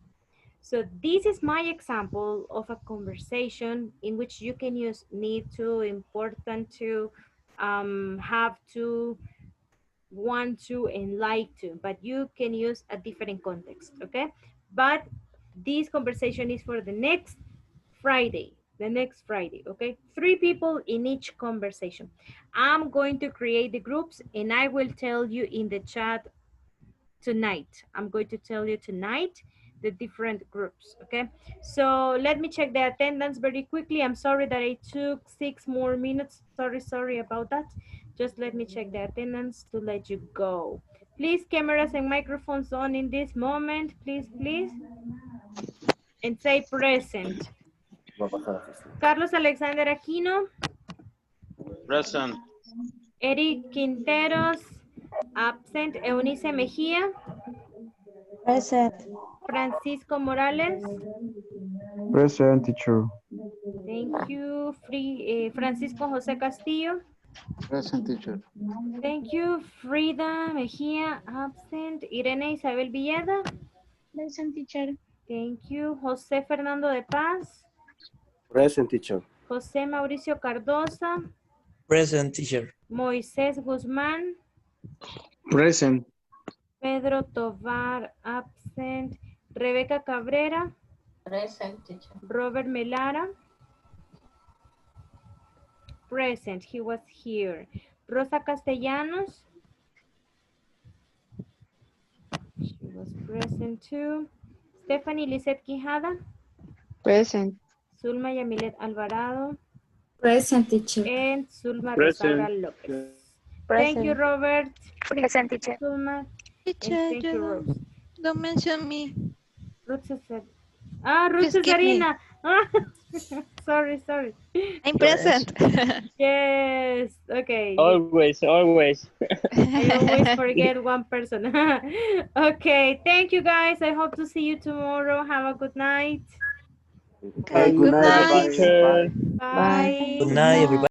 [SPEAKER 1] So this is my example of a conversation in which you can use need to, important to, have to, want to, and like to, but you can use a different context, okay? But this conversation is for the next Friday, okay? 3 people in each conversation. I'm going to create the groups and I will tell you in the chat tonight. I'm going to tell you tonight the different groups, okay? So let me check the attendance very quickly. I'm sorry that I took 6 more minutes. Sorry about that. Just let me check the attendance to let you go. Please, cameras and microphones on in this moment, please. And say present. Carlos Alexander Aquino.
[SPEAKER 7] Present.
[SPEAKER 1] Eric Quinteros, absent. Eunice Mejía.
[SPEAKER 4] Present.
[SPEAKER 1] Francisco Morales.
[SPEAKER 11] Present, teacher.
[SPEAKER 1] Thank you. Francisco José Castillo.
[SPEAKER 16] Present, teacher.
[SPEAKER 1] Thank you. Frida Mejía, absent. Irene Isabel Villeda.
[SPEAKER 13] Present, teacher.
[SPEAKER 1] Thank you. José Fernando de Paz.
[SPEAKER 12] Present, teacher.
[SPEAKER 1] José Mauricio Cardosa.
[SPEAKER 5] Present, teacher.
[SPEAKER 1] Moisés Guzmán.
[SPEAKER 14] Present.
[SPEAKER 1] Pedro Tovar, absent. Rebeca Cabrera.
[SPEAKER 15] Present, teacher.
[SPEAKER 1] Robert Melara. Present, he was here. Rosa Castellanos. She was present too. Stephanie Lizette Quijada.
[SPEAKER 9] Present.
[SPEAKER 1] Zulma Yamilet Alvarado.
[SPEAKER 2] Present, teacher.
[SPEAKER 1] And Zulma
[SPEAKER 8] Present.
[SPEAKER 1] Rosaura Lopez.
[SPEAKER 10] Present.
[SPEAKER 1] Thank you, Robert.
[SPEAKER 6] Present, teacher.
[SPEAKER 1] Zulma. And
[SPEAKER 3] Teacher,
[SPEAKER 1] thank you, Rose.
[SPEAKER 3] don't mention me.
[SPEAKER 1] Ruth Cesar. Ruth
[SPEAKER 3] Just skip me.
[SPEAKER 1] Cesarina. Sorry.
[SPEAKER 3] I'm present.
[SPEAKER 1] Yes, okay.
[SPEAKER 8] Always.
[SPEAKER 1] I always forget one person. Okay, thank you guys. I hope to see you tomorrow. Have a good night.
[SPEAKER 3] Okay, good night.
[SPEAKER 8] Teacher.
[SPEAKER 1] Bye.
[SPEAKER 5] Good night, everybody.